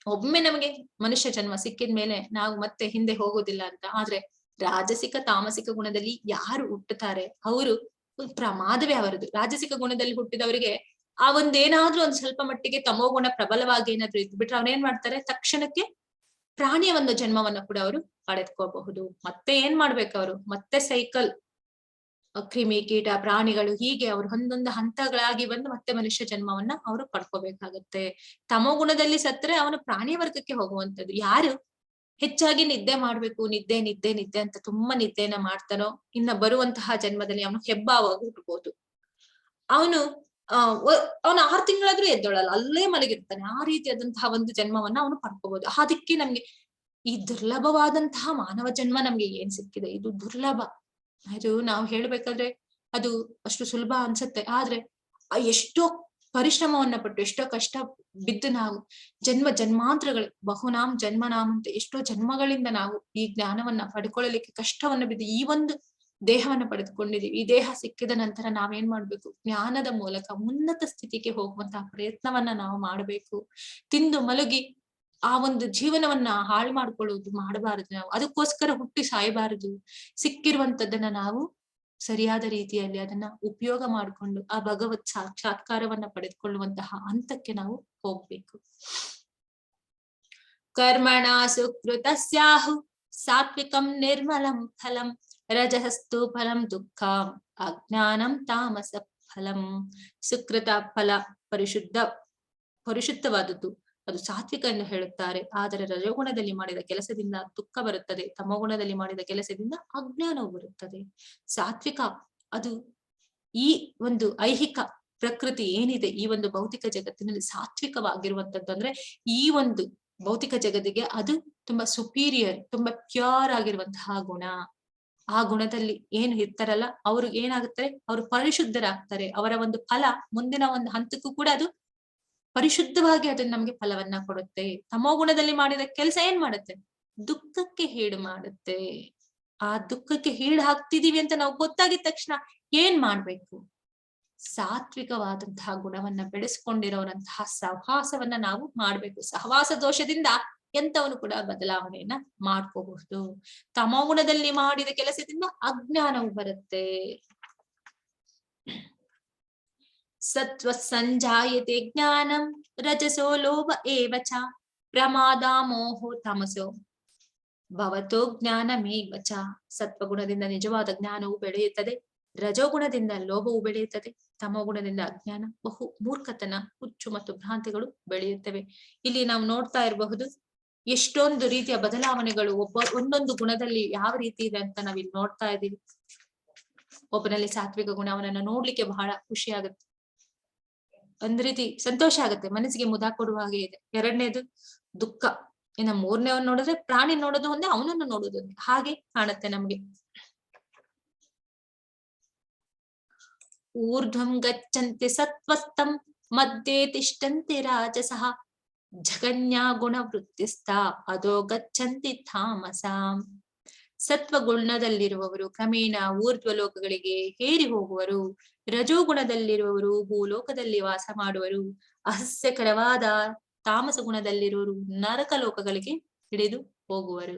ಒಮ್ಮೆ ನಮಗೆ ಮನುಷ್ಯ ಜನ್ಮ ಸಿಕ್ಕಿದ ಮೇಲೆ ನಾವು ಮತ್ತೆ ಹಿಂದೆ ಹೋಗೋದಿಲ್ಲ ಅಂತ. ಆದ್ರೆ ರಾಜಸಿಕ ತಾಮಸಿಕ ಗುಣದಲ್ಲಿ ಯಾರು ಹುಟ್ಟುತ್ತಾರೆ ಅವರು ಪ್ರಮಾದವೇ ಅವರದು. ರಾಜಸಿಕ ಗುಣದಲ್ಲಿ ಹುಟ್ಟಿದವರಿಗೆ ಆ ಒಂದೇನಾದ್ರೂ ಒಂದ್ ಸ್ವಲ್ಪ ಮಟ್ಟಿಗೆ ತಮೋಗುಣ ಪ್ರಬಲವಾಗಿ ಏನಾದ್ರು ಇದ್ಬಿಟ್ರೆ ಅವ್ನೇನ್ ಮಾಡ್ತಾರೆ, ತಕ್ಷಣಕ್ಕೆ ಪ್ರಾಣಿಯ ಒಂದು ಜನ್ಮವನ್ನ ಕೂಡ ಅವರು ಪಡೆದುಕೋಬಹುದು. ಮತ್ತೆ ಏನ್ ಮಾಡ್ಬೇಕು, ಅವರು ಮತ್ತೆ ಸೈಕಲ್ ಕ್ರಿಮಿ ಕೀಟ ಪ್ರಾಣಿಗಳು ಹೀಗೆ ಅವರು ಒಂದೊಂದು ಹಂತಗಳಾಗಿ ಬಂದು ಮತ್ತೆ ಮನುಷ್ಯ ಜನ್ಮವನ್ನ ಅವರು ಪಡ್ಕೋಬೇಕಾಗತ್ತೆ. ತಮೋಗುಣದಲ್ಲಿ ಸತ್ರೆ ಅವನು ಪ್ರಾಣಿ ವರ್ಗಕ್ಕೆ ಹೋಗುವಂಥದ್ದು. ಯಾರು ಹೆಚ್ಚಾಗಿ ನಿದ್ದೆ ಮಾಡ್ಬೇಕು, ನಿದ್ದೆ ನಿದ್ದೆ ನಿದ್ದೆ ಅಂತ ತುಂಬಾ ನಿದ್ದೆನ ಮಾಡ್ತಾನೋ, ಇನ್ನ ಬರುವಂತಹ ಜನ್ಮದಲ್ಲಿ ಅವನು ಹೆಬ್ಬಾವಾಗಿ ಹುಟ್ಟಬಹುದು. ಅವನು 6 ತಿಂಗಳಾದ್ರೂ ಎದ್ದೊಳಲ್ಲ, ಅಲ್ಲೇ ಮಲಗಿರ್ತಾನೆ. ಆ ರೀತಿಯಾದಂತಹ ಒಂದು ಜನ್ಮವನ್ನ ಅವನು ಪಡ್ಕೋಬಹುದು. ಅದಕ್ಕೆ ನಮ್ಗೆ ಈ ದುರ್ಲಭವಾದಂತಹ ಮಾನವ ಜನ್ಮ ನಮ್ಗೆ ಏನ್ ಸಿಕ್ಕಿದೆ, ಇದು ದುರ್ಲಭ. ಅದು ನಾವು ಹೇಳ್ಬೇಕಾದ್ರೆ ಅದು ಅಷ್ಟು ಸುಲಭ ಅನ್ಸುತ್ತೆ. ಆದ್ರೆ ಎಷ್ಟೋ ಪರಿಶ್ರಮವನ್ನ ಪಟ್ಟು ಎಷ್ಟೋ ಕಷ್ಟ ಬಿದ್ದು ನಾವು ಜನ್ಮಾಂತರಗಳು ಬಹುನಾಮ್ ಜನ್ಮನಾಮ್ ಅಂತ ಎಷ್ಟೋ ಜನ್ಮಗಳಿಂದ ನಾವು ಈ ಜ್ಞಾನವನ್ನ ಪಡ್ಕೊಳ್ಳಲಿಕ್ಕೆ ಕಷ್ಟವನ್ನ ಬಿದ್ದು ಈ ಒಂದು ದೇಹವನ್ನ ಪಡೆದುಕೊಂಡಿದೀವಿ. ಈ ದೇಹ ಸಿಕ್ಕಿದ ನಂತರ ನಾವೇನ್ ಮಾಡ್ಬೇಕು, ಜ್ಞಾನದ ಮೂಲಕ ಉನ್ನತ ಸ್ಥಿತಿಗೆ ಹೋಗುವಂತಹ ಪ್ರಯತ್ನವನ್ನ ನಾವು ಮಾಡಬೇಕು. ತಿಂದು ಮಲಗಿ ಆ ಒಂದು ಜೀವನವನ್ನ ಹಾಳು ಮಾಡ್ಕೊಳ್ಳೋದು ಮಾಡಬಾರದು. ನಾವು ಅದಕ್ಕೋಸ್ಕರ ಹುಟ್ಟಿ ಸಾಯಬಾರದು. ಸಿಕ್ಕಿರುವಂತದ್ದನ್ನ ನಾವು ಸರಿಯಾದ ರೀತಿಯಲ್ಲಿ ಅದನ್ನ ಉಪಯೋಗ ಮಾಡಿಕೊಂಡು ಆ ಭಗವತ್ ಸಾಕ್ಷಾತ್ಕಾರವನ್ನ ಪಡೆದುಕೊಳ್ಳುವಂತಹ ಹಂತಕ್ಕೆ ನಾವು ಹೋಗ್ಬೇಕು. ಕರ್ಮಣ ಸುಕೃತಸ್ಯಾಹು ಸಾತ್ವಿಕಂ ನಿರ್ಮಲಂ ಫಲಂ ರಜಸಸ್ತು ಫಲಂ ದುಃಖಂ ಅಜ್ಞಾನಂ ತಾಮಸ ಫಲಂ. ಸುಕೃತ ಫಲ ಪರಿಶುದ್ಧವಾದದ್ದು, ಅದು ಸಾತ್ವಿಕ ಎಂದು ಹೇಳುತ್ತಾರೆ. ಆದರೆ ರಜೋಗುಣದಲ್ಲಿ ಮಾಡಿದ ಕೆಲಸದಿಂದ ದುಃಖ ಬರುತ್ತದೆ, ತಮೋಗುಣದಲ್ಲಿ ಮಾಡಿದ ಕೆಲಸದಿಂದ ಅಜ್ಞಾನವು ಬರುತ್ತದೆ. ಸಾತ್ವಿಕ ಅದು ಈ ಒಂದು ಐಹಿಕ ಪ್ರಕೃತಿ ಏನಿದೆ, ಈ ಒಂದು ಭೌತಿಕ ಜಗತ್ತಿನಲ್ಲಿ ಸಾತ್ವಿಕವಾಗಿರುವಂತದ್ದು ಅಂದ್ರೆ ಈ ಒಂದು ಭೌತಿಕ ಜಗತ್ತಿಗೆ ಅದು ತುಂಬಾ ಸುಪೀರಿಯರ್, ತುಂಬಾ ಪ್ಯೂರ್ ಆಗಿರುವಂತಹ ಗುಣ. ಆ ಗುಣದಲ್ಲಿ ಏನು ಇರ್ತಾರಲ್ಲ ಅವ್ರು ಏನಾಗುತ್ತಾರೆ, ಅವರು ಪರಿಶುದ್ಧರಾಗ್ತಾರೆ. ಅವರ ಒಂದು ಫಲ ಮುಂದಿನ ಒಂದು ಹಂತಕ್ಕೂ ಕೂಡ ಅದು ಪರಿಶುದ್ಧವಾಗಿ ಅದನ್ನ ನಮ್ಗೆ ಫಲವನ್ನ ಕೊಡುತ್ತೆ. ತಮೋ ಗುಣದಲ್ಲಿ ಮಾಡಿದ ಕೆಲಸ ಏನ್ ಮಾಡುತ್ತೆ, ದುಃಖಕ್ಕೆ ಹೀಡು ಮಾಡುತ್ತೆ. ಆ ದುಃಖಕ್ಕೆ ಹೀಡು ಹಾಕ್ತಿದೀವಿ ಅಂತ ನಾವು ಗೊತ್ತಾಗಿದ ತಕ್ಷಣ ಏನ್ ಮಾಡ್ಬೇಕು, ಸಾತ್ವಿಕವಾದಂತಹ ಗುಣವನ್ನ ಬೆಳೆಸ್ಕೊಂಡಿರೋರಂತಹ ಸಹವಾಸವನ್ನ ನಾವು ಮಾಡ್ಬೇಕು. ಸಹವಾಸ ದೋಷದಿಂದ ಎಂತವನು ಕೂಡ ಬದಲಾವಣೆಯನ್ನ ಮಾಡ್ಕೋಬಹುದು. ತಮೋಗುಣದಲ್ಲಿ ಮಾಡಿದ ಕೆಲಸದಿಂದ ಅಜ್ಞಾನವು ಬರುತ್ತೆ. ಸತ್ವ ಸಂಜಾಯತೆ ಜ್ಞಾನಂ ರಜಸೋ ಲೋಭ ಏವ ಚ ಪ್ರಮಾದ ಮೋಹೋ ತಮಸೋ ಭವತೋ ಜ್ಞಾನಮೇವ ಚ. ಸತ್ವಗುಣದಿಂದ ನಿಜವಾದ ಜ್ಞಾನವು ಬೆಳೆಯುತ್ತದೆ, ರಜೋಗುಣದಿಂದ ಲೋಭವು ಬೆಳೆಯುತ್ತದೆ, ತಮೋಗುಣದಿಂದ ಅಜ್ಞಾನ, ಬಹು ಮೂರ್ಖತನ, ಹುಚ್ಚು ಮತ್ತು ಭ್ರಾಂತಿಗಳು ಬೆಳೆಯುತ್ತವೆ. ಇಲ್ಲಿ ನಾವು ನೋಡ್ತಾ ಇರಬಹುದು ಎಷ್ಟೊಂದು ರೀತಿಯ ಬದಲಾವಣೆಗಳು ಒಂದೊಂದು ಗುಣದಲ್ಲಿ ಯಾವ ರೀತಿ ಇದೆ ಅಂತ ನಾವಿಲ್ಲಿ ನೋಡ್ತಾ ಇದ್ದೀವಿ. ಒಬ್ಬನಲ್ಲಿ ಸಾತ್ವಿಕ ಗುಣ, ಅವನನ್ನ ನೋಡ್ಲಿಕ್ಕೆ ಬಹಳ ಖುಷಿ ಆಗುತ್ತೆ, ಒಂದ್ ರೀತಿ ಸಂತೋಷ ಆಗುತ್ತೆ, ಮನಸ್ಸಿಗೆ ಮುದ ಕೊಡುವ ಹಾಗೆ ಇದೆ. ಎರಡನೇದು ದುಃಖ. ಇನ್ನು ಮೂರನೇವನ್ನ ನೋಡಿದ್ರೆ ಪ್ರಾಣಿ ನೋಡೋದು ಒಂದೇ, ಅವನನ್ನು ನೋಡೋದು ಒಂದೇ, ಹಾಗೆ ಕಾಣುತ್ತೆ ನಮ್ಗೆ. ಊರ್ಧ್ವಂ ಗಚ್ಚಂತಿ ಸತ್ವಸ್ಥಂ ಮಧ್ಯೆ ತಿಷ್ಟಂತಿ ರಾಜಸಃ ಜಗನ್ಯಾ ಗುಣ ವೃತ್ತಿಸ್ಥ ಅದೋ ಗಚ್ಚಂತಿ ತಾಮಸಾಂ. ಸತ್ವಗುಣದಲ್ಲಿರುವವರು ಕ್ರಮೇಣ ಊರ್ಧ್ವ ಲೋಕಗಳಿಗೆ ಹೇರಿ ಹೋಗುವರು, ರಜೋಗುಣದಲ್ಲಿರುವವರು ಭೂಲೋಕದಲ್ಲಿ ವಾಸ ಮಾಡುವರು, ಅಹಸ್ಯಕರವಾದ ತಾಮಸ ಗುಣದಲ್ಲಿರುವರು ನರಕ ಲೋಕಗಳಿಗೆ ಹಿಡಿದು ಹೋಗುವರು.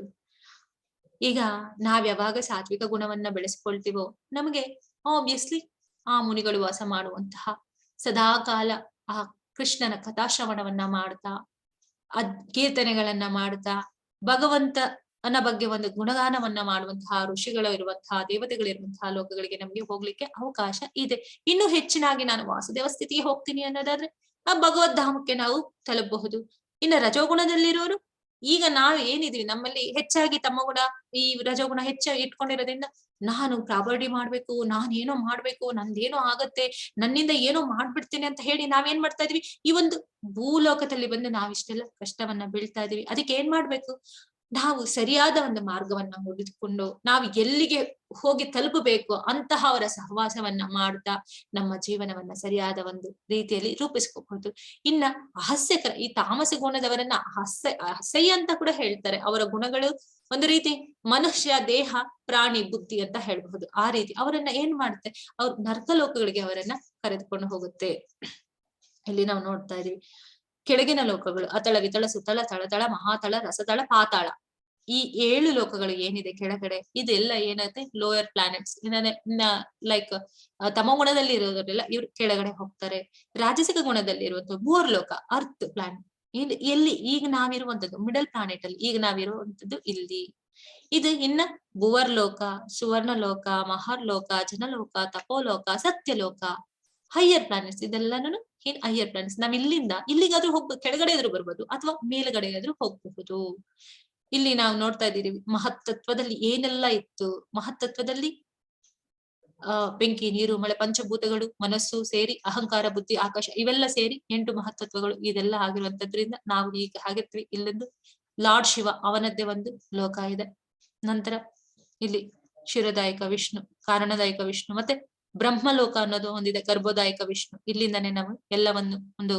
ಈಗ ನಾವ್ ಯಾವಾಗ ಸಾತ್ವಿಕ ಗುಣವನ್ನ ಬೆಳೆಸ್ಕೊಳ್ತೀವೋ ನಮಗೆ ಆಬ್ವಿಯಸ್ಲಿ ಆ ಮುನಿಗಳು ವಾಸ ಮಾಡುವಂತಹ ಸದಾಕಾಲ ಆ ಕೃಷ್ಣನ ಕಥಾಶ್ರವಣವನ್ನ ಮಾಡ್ತಾ ಕೀರ್ತನೆಗಳನ್ನ ಮಾಡ್ತಾ ಭಗವಂತನ ಬಗ್ಗೆ ಒಂದು ಗುಣಗಾನವನ್ನ ಮಾಡುವಂತಹ ಋಷಿಗಳು ಇರುವಂತಹ ದೇವತೆಗಳಿರುವಂತಹ ಲೋಕಗಳಿಗೆ ನಮ್ಗೆ ಹೋಗ್ಲಿಕ್ಕೆ ಅವಕಾಶ ಇದೆ. ಇನ್ನು ಹೆಚ್ಚಿನಾಗಿ ನಾನು ವಾಸುದೇವ ಸ್ಥಿತಿಗೆ ಹೋಗ್ತೀನಿ ಅನ್ನೋದಾದ್ರೆ ಆ ಭಗವದ್ಧಾಮಕ್ಕೆ ನಾವು ತಲುಪಬಹುದು. ಇನ್ನು ರಜೋಗುಣದಲ್ಲಿರೋರು ಈಗ ನಾವು ಏನಿದೀವಿ ನಮ್ಮಲ್ಲಿ ಹೆಚ್ಚಾಗಿ ತಮಗುಣ ಈ ರಜೋಗುಣ ಹೆಚ್ಚಾಗಿ ಇಟ್ಕೊಂಡಿರೋದ್ರಿಂದ ನಾನು ಪ್ರಾಬರ್ಟಿ ಮಾಡ್ಬೇಕು, ನಾನೇನೋ ಮಾಡ್ಬೇಕು, ನಂದೇನೋ ಆಗತ್ತೆ, ನನ್ನಿಂದ ಏನೋ ಮಾಡ್ಬಿಡ್ತೇನೆ ಅಂತ ಹೇಳಿ ನಾವೇನ್ ಮಾಡ್ತಾ ಇದೀವಿ, ಈ ಒಂದು ಭೂಲೋಕದಲ್ಲಿ ಬಂದು ನಾವಿಷ್ಟೆಲ್ಲ ಕಷ್ಟವನ್ನ ಬೀಳ್ತಾ ಇದೀವಿ. ಅದಕ್ಕೆ ಏನ್ ಮಾಡ್ಬೇಕು, ನಾವು ಸರಿಯಾದ ಒಂದು ಮಾರ್ಗವನ್ನ ಹುಡುಕಿಕೊಂಡು ನಾವು ಎಲ್ಲಿಗೆ ಹೋಗಿ ತಲುಪಬೇಕು ಅಂತಹ ಅವರ ಸಹವಾಸವನ್ನ ಮಾಡ್ತಾ ನಮ್ಮ ಜೀವನವನ್ನ ಸರಿಯಾದ ಒಂದು ರೀತಿಯಲ್ಲಿ ರೂಪಿಸ್ಕೋಬಹುದು. ಇನ್ನ ಅಹಸ್ಯಕರ ಈ ತಾಮಸ ಗುಣದವರನ್ನ ಅಸಹ್ಯ ಅಂತ ಕೂಡ ಹೇಳ್ತಾರೆ. ಅವರ ಗುಣಗಳು ಒಂದು ರೀತಿ ಮನುಷ್ಯ ದೇಹ ಪ್ರಾಣಿ ಬುದ್ಧಿ ಅಂತ ಹೇಳ್ಬಹುದು. ಆ ರೀತಿ ಅವರನ್ನ ಏನ್ ಮಾಡುತ್ತೆ, ಅವ್ರ ನರಕಲೋಕಗಳಿಗೆ ಅವರನ್ನ ಕರೆದುಕೊಂಡು ಹೋಗುತ್ತೆ. ಇಲ್ಲಿ ನಾವು ನೋಡ್ತಾ ಇದೀವಿ ಕೆಳಗಿನ ಲೋಕಗಳು ಅತಳ ವಿತಳ ಸುತಳ ತಳತಳ ಮಹಾತಳ ರಸತಳ ಪಾತಾಳ, ಈ 7 ಲೋಕಗಳು ಏನಿದೆ ಕೆಳಗಡೆ ಇದೆಲ್ಲ ಏನಾಗುತ್ತೆ ಲೋಯರ್ ಪ್ಲಾನೆಟ್ಸ್. ಲೈಕ್ ತಮೋಗುಣದಲ್ಲಿ ಇರೋದ್ರೆಲ್ಲ ಇವ್ರು ಕೆಳಗಡೆ ಹೋಗ್ತಾರೆ. ರಾಜಸಿಕ ಗುಣದಲ್ಲಿ ಇರುವಂತಹ ಭೂರ್ಲೋಕ ಅರ್ತ್ ಪ್ಲಾನೆಟ್ ಎಲ್ಲಿ ಈಗ ನಾವಿರುವಂತದ್ದು ಮಿಡಲ್ ಪ್ಲಾನೆಟ್ ಅಲ್ಲಿ ಈಗ ನಾವಿರುವಂತದ್ದು ಇಲ್ಲಿ. ಇದು ಇನ್ನ ಭುವರ್ಲೋಕ, ಸುವರ್ಣ ಲೋಕ, ಮಹರ್ಲೋಕ, ಜನಲೋಕ, ತಪೋಲೋಕ, ಸತ್ಯಲೋಕ, ಹೈಯರ್ ಪ್ಲಾನೆಟ್ಸ್. ಇದೆಲ್ಲಾನು ಹೈಯರ್ ಪ್ಲಾನೆಟ್ಸ್. ನಾವ್ ಇಲ್ಲಿಂದ ಇಲ್ಲಿಗಾದ್ರೂ ಹೋಗ್ಬೋದು, ಕೆಳಗಡೆ ಆದ್ರೂ ಬರ್ಬೋದು ಅಥವಾ ಮೇಲ್ಗಡೆ ಆದ್ರೂ ಹೋಗ್ಬಹುದು. ಇಲ್ಲಿ ನಾವು ನೋಡ್ತಾ ಇದ್ದೀವಿ ಮಹತ್ತತ್ವದಲ್ಲಿ ಏನೆಲ್ಲ ಇತ್ತು. ಮಹತ್ತತ್ವದಲ್ಲಿ ಬೆಂಕಿ, ನೀರು, ಮಳೆ, ಪಂಚಭೂತಗಳು, ಮನಸ್ಸು ಸೇರಿ ಅಹಂಕಾರ, ಬುದ್ಧಿ, ಆಕಾಶ ಇವೆಲ್ಲ ಸೇರಿ 8 ಮಹತ್ತತ್ವಗಳು. ಇದೆಲ್ಲ ಆಗಿರುವಂತದ್ರಿಂದ ನಾವು ಈಗ ಆಗಿರ್ತೀವಿ. ಇಲ್ಲೊಂದು ಲಾರ್ಡ್ ಶಿವ ಅವನದ್ದೇ ಒಂದು ಲೋಕ ಇದೆ. ನಂತರ ಇಲ್ಲಿ ಕ್ಷೀರದಾಯಕ ವಿಷ್ಣು, ಕಾರಣದಾಯಕ ವಿಷ್ಣು, ಮತ್ತೆ ಬ್ರಹ್ಮಲೋಕ ಅನ್ನೋದು ಹೊಂದಿದೆ, ಗರ್ಭೋದಾಯಕ ವಿಷ್ಣು. ಇಲ್ಲಿಂದಾನೇ ನಾವು ಎಲ್ಲವನ್ನು ಒಂದು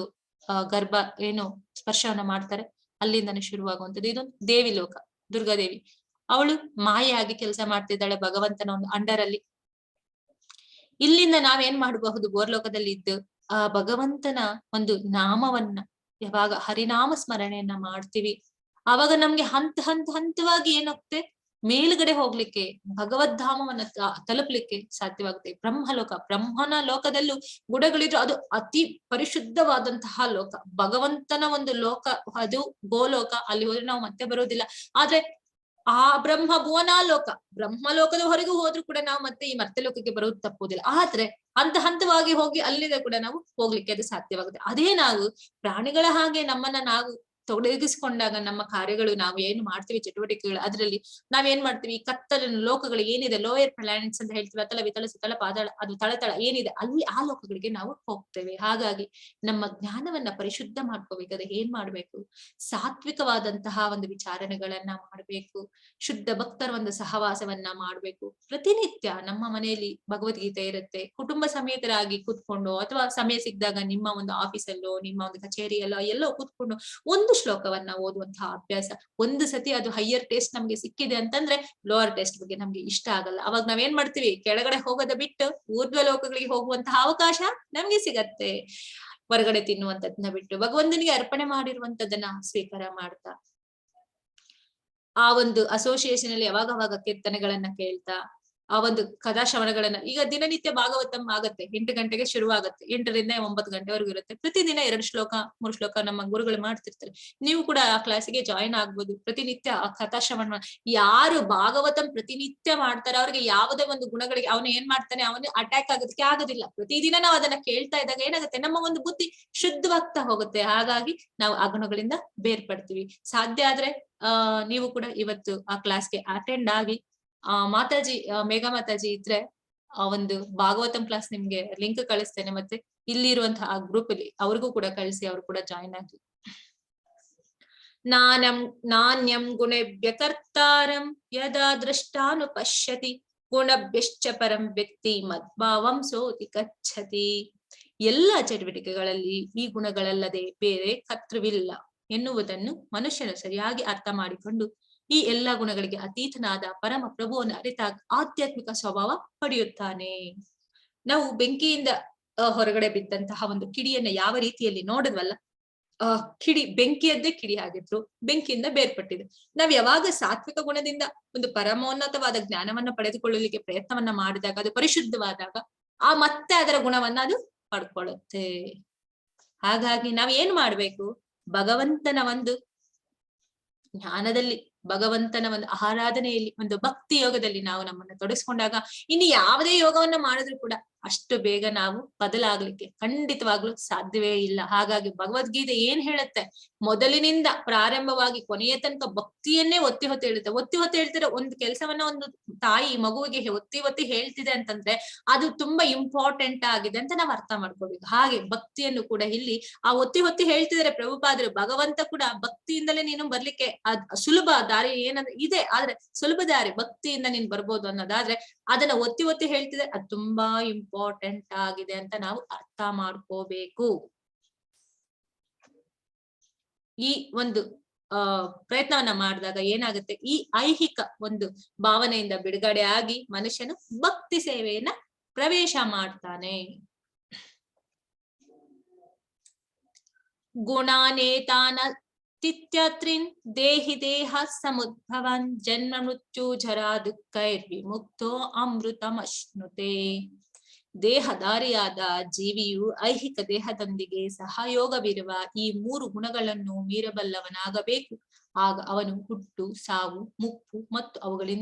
ಗರ್ಭ ಏನು ಸ್ಪರ್ಶವನ್ನ ಮಾಡ್ತಾರೆ, ಅಲ್ಲಿಂದಾನೇ ಶುರುವಾಗುವಂಥದ್ದು. ಇದು ದೇವಿ ಲೋಕ, ದುರ್ಗಾದೇವಿ. ಅವಳು ಮಾಯೆಯಾಗಿ ಕೆಲಸ ಮಾಡ್ತಿದ್ದಾಳೆ ಭಗವಂತನ ಒಂದು ಅಂಡರ್ ಅಲ್ಲಿ. ಇಲ್ಲಿಂದ ನಾವೇನ್ ಮಾಡಬಹುದು, ಗೋರ್ಲೋಕದಲ್ಲಿ ಇದ್ದು ಆ ಭಗವಂತನ ಒಂದು ನಾಮವನ್ನ ಯಾವಾಗ ಹರಿನಾಮ ಸ್ಮರಣೆಯನ್ನ ಮಾಡ್ತೀವಿ, ಆವಾಗ ನಮ್ಗೆ ಹಂತವಾಗಿ ಏನಾಗುತ್ತೆ, ಮೇಲ್ಗಡೆ ಹೋಗ್ಲಿಕ್ಕೆ, ಭಗವದ್ಧಾಮವನ್ನ ತಲುಪಲಿಕ್ಕೆ ಸಾಧ್ಯವಾಗುತ್ತೆ. ಬ್ರಹ್ಮಲೋಕ, ಬ್ರಹ್ಮನ ಲೋಕದಲ್ಲೂ ಗುಣಗಳಿದ್ರು, ಅದು ಅತಿ ಪರಿಶುದ್ಧವಾದಂತಹ ಲೋಕ, ಭಗವಂತನ ಒಂದು ಲೋಕ ಅದು ಗೋಲೋಕ. ಅಲ್ಲಿ ಹೋದ್ರೆ ನಾವು ಮತ್ತೆ ಬರೋದಿಲ್ಲ. ಆದ್ರೆ ಆ ಬ್ರಹ್ಮ ಭುವನಾಲೋಕ, ಬ್ರಹ್ಮಲೋಕದ ಹೊರಗೂ ಹೋದ್ರೂ ಕೂಡ ನಾವು ಮತ್ತೆ ಈ ಮರ್ತ್ಯಲೋಕಕ್ಕೆ ಬರೋದು ತಪ್ಪುವುದಿಲ್ಲ. ಆದ್ರೆ ಹಂತವಾಗಿ ಹೋಗಿ ಅಲ್ಲಿಂದ ಕೂಡ ನಾವು ಹೋಗ್ಲಿಕ್ಕೆ ಅದು ಸಾಧ್ಯವಾಗುತ್ತೆ. ಅದೇ ನಾವು ಪ್ರಾಣಿಗಳ ಹಾಗೆ ನಮ್ಮನ್ನ ನಾವು ತೊಡಗಿಸಿಕೊಂಡಾಗ ನಮ್ಮ ಕಾರ್ಯಗಳು, ನಾವು ಏನು ಮಾಡ್ತೀವಿ ಚಟುವಟಿಕೆಗಳು, ಅದ್ರಲ್ಲಿ ನಾವೇನ್ ಮಾಡ್ತೀವಿ, ಕತ್ತಲಿನ ಲೋಕಗಳು ಏನಿದೆ, ಲೋಯರ್ ಪ್ಲಾನೆಟ್ಸ್ ಅಂತ ಹೇಳ್ತೀವಿ, ಅತಲ ವಿತಲ ಸುತಲ ಪಾತಾಳ, ಅದು ತಳತಳ ಏನಿದೆ ಅಲ್ಲಿ, ಆ ಲೋಕಗಳಿಗೆ ನಾವು ಹೋಗ್ತೇವೆ. ಹಾಗಾಗಿ ನಮ್ಮ ಜ್ಞಾನವನ್ನ ಪರಿಶುದ್ಧ ಮಾಡ್ಕೋಬೇಕಾದ್ರೆ ಏನ್ ಮಾಡ್ಬೇಕು, ಸಾತ್ವಿಕವಾದಂತಹ ಒಂದು ವಿಚಾರಣೆಗಳನ್ನ ಮಾಡ್ಬೇಕು, ಶುದ್ಧ ಭಕ್ತರ ಒಂದು ಸಹವಾಸವನ್ನ ಮಾಡ್ಬೇಕು. ಪ್ರತಿನಿತ್ಯ ನಮ್ಮ ಮನೆಯಲ್ಲಿ ಭಗವದ್ಗೀತೆ ಇರುತ್ತೆ, ಕುಟುಂಬ ಸಮೇತರಾಗಿ ಕೂತ್ಕೊಂಡು ಅಥವಾ ಸಮಯ ಸಿಕ್ಕಿದಾಗ ನಿಮ್ಮ ಒಂದು ಆಫೀಸಲ್ಲೋ ನಿಮ್ಮ ಒಂದು ಕಚೇರಿಯಲ್ಲೋ ಎಲ್ಲೋ ಕೂತ್ಕೊಂಡು ಒಂದು ಶ್ಲೋಕವನ್ನ ಓದುವಂತಹ ಅಭ್ಯಾಸ. ಒಂದು ಸತಿ ಅದು ಹೈಯರ್ ಟೇಸ್ಟ್ ನಮ್ಗೆ ಸಿಕ್ಕಿದೆ ಅಂತಂದ್ರೆ ಲೋವರ್ ಟೇಸ್ಟ್ ಬಗ್ಗೆ ನಮ್ಗೆ ಇಷ್ಟ ಆಗಲ್ಲ. ಅವಾಗ ನಾವೇನ್ ಮಾಡ್ತೀವಿ, ಕೆಳಗಡೆ ಹೋಗೋದ ಬಿಟ್ಟು ಊರ್ಧ್ವ ಲೋಕಗಳಿಗೆ ಹೋಗುವಂತಹ ಅವಕಾಶ ನಮ್ಗೆ ಸಿಗತ್ತೆ. ಹೊರಗಡೆ ತಿನ್ನುವಂತದನ್ನ ಬಿಟ್ಟು ಭಗವಂತನಿಗೆ ಅರ್ಪಣೆ ಮಾಡಿರುವಂತದನ್ನ ಸ್ವೀಕಾರ ಮಾಡ್ತಾ, ಆ ಒಂದು ಅಸೋಸಿಯೇಷನ್ ಅಲ್ಲಿ ಯಾವಾಗ ಕೀರ್ತನೆಗಳನ್ನ ಕೇಳ್ತಾ, ಆ ಒಂದು ಕಥಾಶ್ರವಣಗಳನ್ನ, ಈಗ ದಿನನಿತ್ಯ ಭಾಗವತಂ ಆಗತ್ತೆ, 8 ಗಂಟೆಗೆ ಶುರುವಾಗತ್ತೆ, 8 ರಿಂದ 9 ಗಂಟೆವರೆಗೂ ಇರುತ್ತೆ. ಪ್ರತಿದಿನ 2 ಶ್ಲೋಕ 3 ಶ್ಲೋಕ ನಮ್ಮ ಗುರುಗಳು ಮಾಡ್ತಿರ್ತಾರೆ. ನೀವು ಕೂಡ ಆ ಕ್ಲಾಸಿಗೆ ಜಾಯಿನ್ ಆಗ್ಬೋದು. ಪ್ರತಿನಿತ್ಯ ಆ ಕಥಾಶ್ರವಣ, ಯಾರು ಭಾಗವತಂ ಪ್ರತಿನಿತ್ಯ ಮಾಡ್ತಾರೆ ಅವ್ರಿಗೆ ಯಾವುದೇ ಒಂದು ಗುಣಗಳಿಗೆ ಅವನು ಏನ್ ಮಾಡ್ತಾನೆ, ಅವನು ಅಟ್ಯಾಕ್ ಆಗೋದಕ್ಕೆ ಆಗೋದಿಲ್ಲ. ಪ್ರತಿದಿನ ನಾವು ಅದನ್ನ ಕೇಳ್ತಾ ಇದ್ದಾಗ ಏನಾಗುತ್ತೆ, ನಮ್ಮ ಒಂದು ಬುದ್ಧಿ ಶುದ್ಧವಾಗ್ತಾ ಹೋಗುತ್ತೆ. ಹಾಗಾಗಿ ನಾವು ಆ ಗುಣಗಳಿಂದ ಬೇರ್ಪಡ್ತೀವಿ. ಸಾಧ್ಯ ಆದ್ರೆ ನೀವು ಕೂಡ ಇವತ್ತು ಆ ಕ್ಲಾಸ್ಗೆ ಅಟೆಂಡ್ ಆಗಿ, ಮಾತಾಜಿ ಮೇಘಾ ಮಾತಾಜಿ ಇದ್ರೆ ಆ ಒಂದು ಭಾಗವತಂ ಕ್ಲಾಸ್ ನಿಮ್ಗೆ ಲಿಂಕ್ ಕಳಿಸ್ತೇನೆ, ಮತ್ತೆ ಇಲ್ಲಿರುವಂತಹ ಆ ಗ್ರೂಪ್ ಅಲ್ಲಿ ಅವ್ರಿಗೂ ಕೂಡ ಕಳಿಸಿ, ಅವ್ರು ಕೂಡ ಜಾಯಿನ್ ಆಗಿ. ನಾಣ್ಯಂ ಗುಣೇಭ್ಯ ಕರ್ತಾರಂ ಯದಾ ದೃಷ್ಟಾನುಪಶ್ಯತಿ ಗುಣಭ್ಯಶ್ಚ ಪರಂ ವ್ಯಕ್ತಿ ಮದ್ಭಾವಂ ಸೋತಿ ಗಚ್ಚತಿ. ಎಲ್ಲ ಚಟುವಟಿಕೆಗಳಲ್ಲಿ ಈ ಗುಣಗಳಲ್ಲದೆ ಬೇರೆ ಕರ್ತೃವಿಲ್ಲ ಎನ್ನುವುದನ್ನು ಮನುಷ್ಯನು ಸರಿಯಾಗಿ ಅರ್ಥ ಮಾಡಿಕೊಂಡು ಈ ಎಲ್ಲಾ ಗುಣಗಳಿಗೆ ಅತೀತನಾದ ಪರಮ ಪ್ರಭುವನ್ನು ಅರಿತಾಗ ಆಧ್ಯಾತ್ಮಿಕ ಸ್ವಭಾವ ಪಡೆಯುತ್ತಾನೆ. ನಾವು ಬೆಂಕಿಯಿಂದ ಹೊರಗಡೆ ಬಿದ್ದಂತಹ ಒಂದು ಕಿಡಿಯನ್ನ ಯಾವ ರೀತಿಯಲ್ಲಿ ನೋಡಿದ್ವಲ್ಲ, ಕಿಡಿ ಬೆಂಕಿಯದ್ದೇ ಕಿಡಿ ಆಗಿದ್ರು, ಬೆಂಕಿಯಿಂದ ಬೇರ್ಪಟ್ಟಿದೆ. ನಾವ್ ಯಾವಾಗ ಸಾತ್ವಿಕ ಗುಣದಿಂದ ಒಂದು ಪರಮೋನ್ನತವಾದ ಜ್ಞಾನವನ್ನ ಪಡೆದುಕೊಳ್ಳಲಿಕ್ಕೆ ಪ್ರಯತ್ನವನ್ನ ಮಾಡಿದಾಗ, ಅದು ಪರಿಶುದ್ಧವಾದಾಗ ಆ ಮತ್ತೆ ಅದರ ಗುಣವನ್ನ ಅದು ಪಡ್ಕೊಳ್ಳುತ್ತೆ. ಹಾಗಾಗಿ ನಾವ್ ಏನ್ ಮಾಡ್ಬೇಕು, ಭಗವಂತನ ಒಂದು ಜ್ಞಾನದಲ್ಲಿ, ಭಗವಂತನ ಒಂದು ಆರಾಧನೆಯಲ್ಲಿ, ಒಂದು ಭಕ್ತಿ ಯೋಗದಲ್ಲಿ ನಾವು ನಮ್ಮನ್ನ ತೊಡಗಿಸ್ಕೊಂಡಾಗ ಇನ್ನು ಯಾವುದೇ ಯೋಗವನ್ನ ಮಾಡಿದ್ರು ಕೂಡ ಅಷ್ಟು ಬೇಗ ನಾವು ಬದಲಾಗ್ಲಿಕ್ಕೆ ಖಂಡಿತವಾಗ್ಲೂ ಸಾಧ್ಯವೇ ಇಲ್ಲ. ಹಾಗಾಗಿ ಭಗವದ್ಗೀತೆ ಏನ್ ಹೇಳುತ್ತೆ, ಮೊದಲಿನಿಂದ ಪ್ರಾರಂಭವಾಗಿ ಕೊನೆಯ ತನಕ ಭಕ್ತಿಯನ್ನೇ ಒತ್ತಿ ಹೊತ್ತಿ ಹೇಳುತ್ತೆ. ಒತ್ತಿ ಹೊತ್ತಿ ಹೇಳ್ತಿರೋ ಒಂದು ಕೆಲಸವನ್ನ ಒಂದು ತಾಯಿ ಮಗುವಿಗೆ ಒತ್ತಿ ಹೇಳ್ತಿದೆ ಅಂತಂದ್ರೆ ಅದು ತುಂಬಾ ಇಂಪಾರ್ಟೆಂಟ್ ಆಗಿದೆ ಅಂತ ನಾವು ಅರ್ಥ ಮಾಡ್ಕೋಬೇಕು. ಹಾಗೆ ಭಕ್ತಿಯನ್ನು ಕೂಡ ಇಲ್ಲಿ ಆ ಒತ್ತಿ ಹೊತ್ತಿ ಹೇಳ್ತಿದ್ದಾರೆ ಪ್ರಭುಪಾದರು. ಭಗವಂತ ಕೂಡ ಭಕ್ತಿಯಿಂದಲೇ ನೀನು ಬರ್ಲಿಕ್ಕೆ ಸುಲಭ ದಾರಿ ಏನಂದ್ರೆ ಇದೆ, ಆದ್ರೆ ಸುಲಭ ದಾರಿ ಭಕ್ತಿಯಿಂದ ನೀನ್ ಬರ್ಬೋದು ಅನ್ನೋದಾದ್ರೆ ಅದನ್ನ ಒತ್ತಿ ಹೇಳ್ತಿದ್ರೆ ಅದು ತುಂಬಾ ಇಂಪಾರ್ಟೆಂಟ್ ಆಗಿದೆ ಅಂತ ನಾವು ಅರ್ಥ ಮಾಡ್ಕೋಬೇಕು. ಈ ಒಂದು ಪ್ರಯತ್ನವನ್ನ ಮಾಡಿದಾಗ ಏನಾಗುತ್ತೆ, ಈ ಐಹಿಕ ಒಂದು ಭಾವನೆಯಿಂದ ಬಿಡುಗಡೆ ಆಗಿ ಮನುಷ್ಯನು ಭಕ್ತಿ ಸೇವೆಯನ್ನ ಪ್ರವೇಶ ಮಾಡ್ತಾನೆ. ಗುಣಾನೇತಾನ ತಿತ್ಯತ್ರಿನ್ ದೇಹಿ ದೇಹ ಸಮುದ್ಭವನ್ ಜನ್ಮ ಮೃತ್ಯು ಜರಾ ದುಃಖೈರ್ವಿಮುಕ್ತೋ ಅಮೃತಮಶ್ನುತೆ. ದೇಹಧಾರಿಯಾದ ಜೀವಿಯು ಐಹಿಕ ದೇಹದೊಂದಿಗೆ ಸಹಯೋಗವಿರುವ ಈ 3 ಗುಣಗಳನ್ನು ಮೀರಬಲ್ಲವನಾಗಬೇಕು. ಆಗ ಅವನು ಹುಟ್ಟು, ಸಾವು, ಮುಪ್ಪು ಮತ್ತು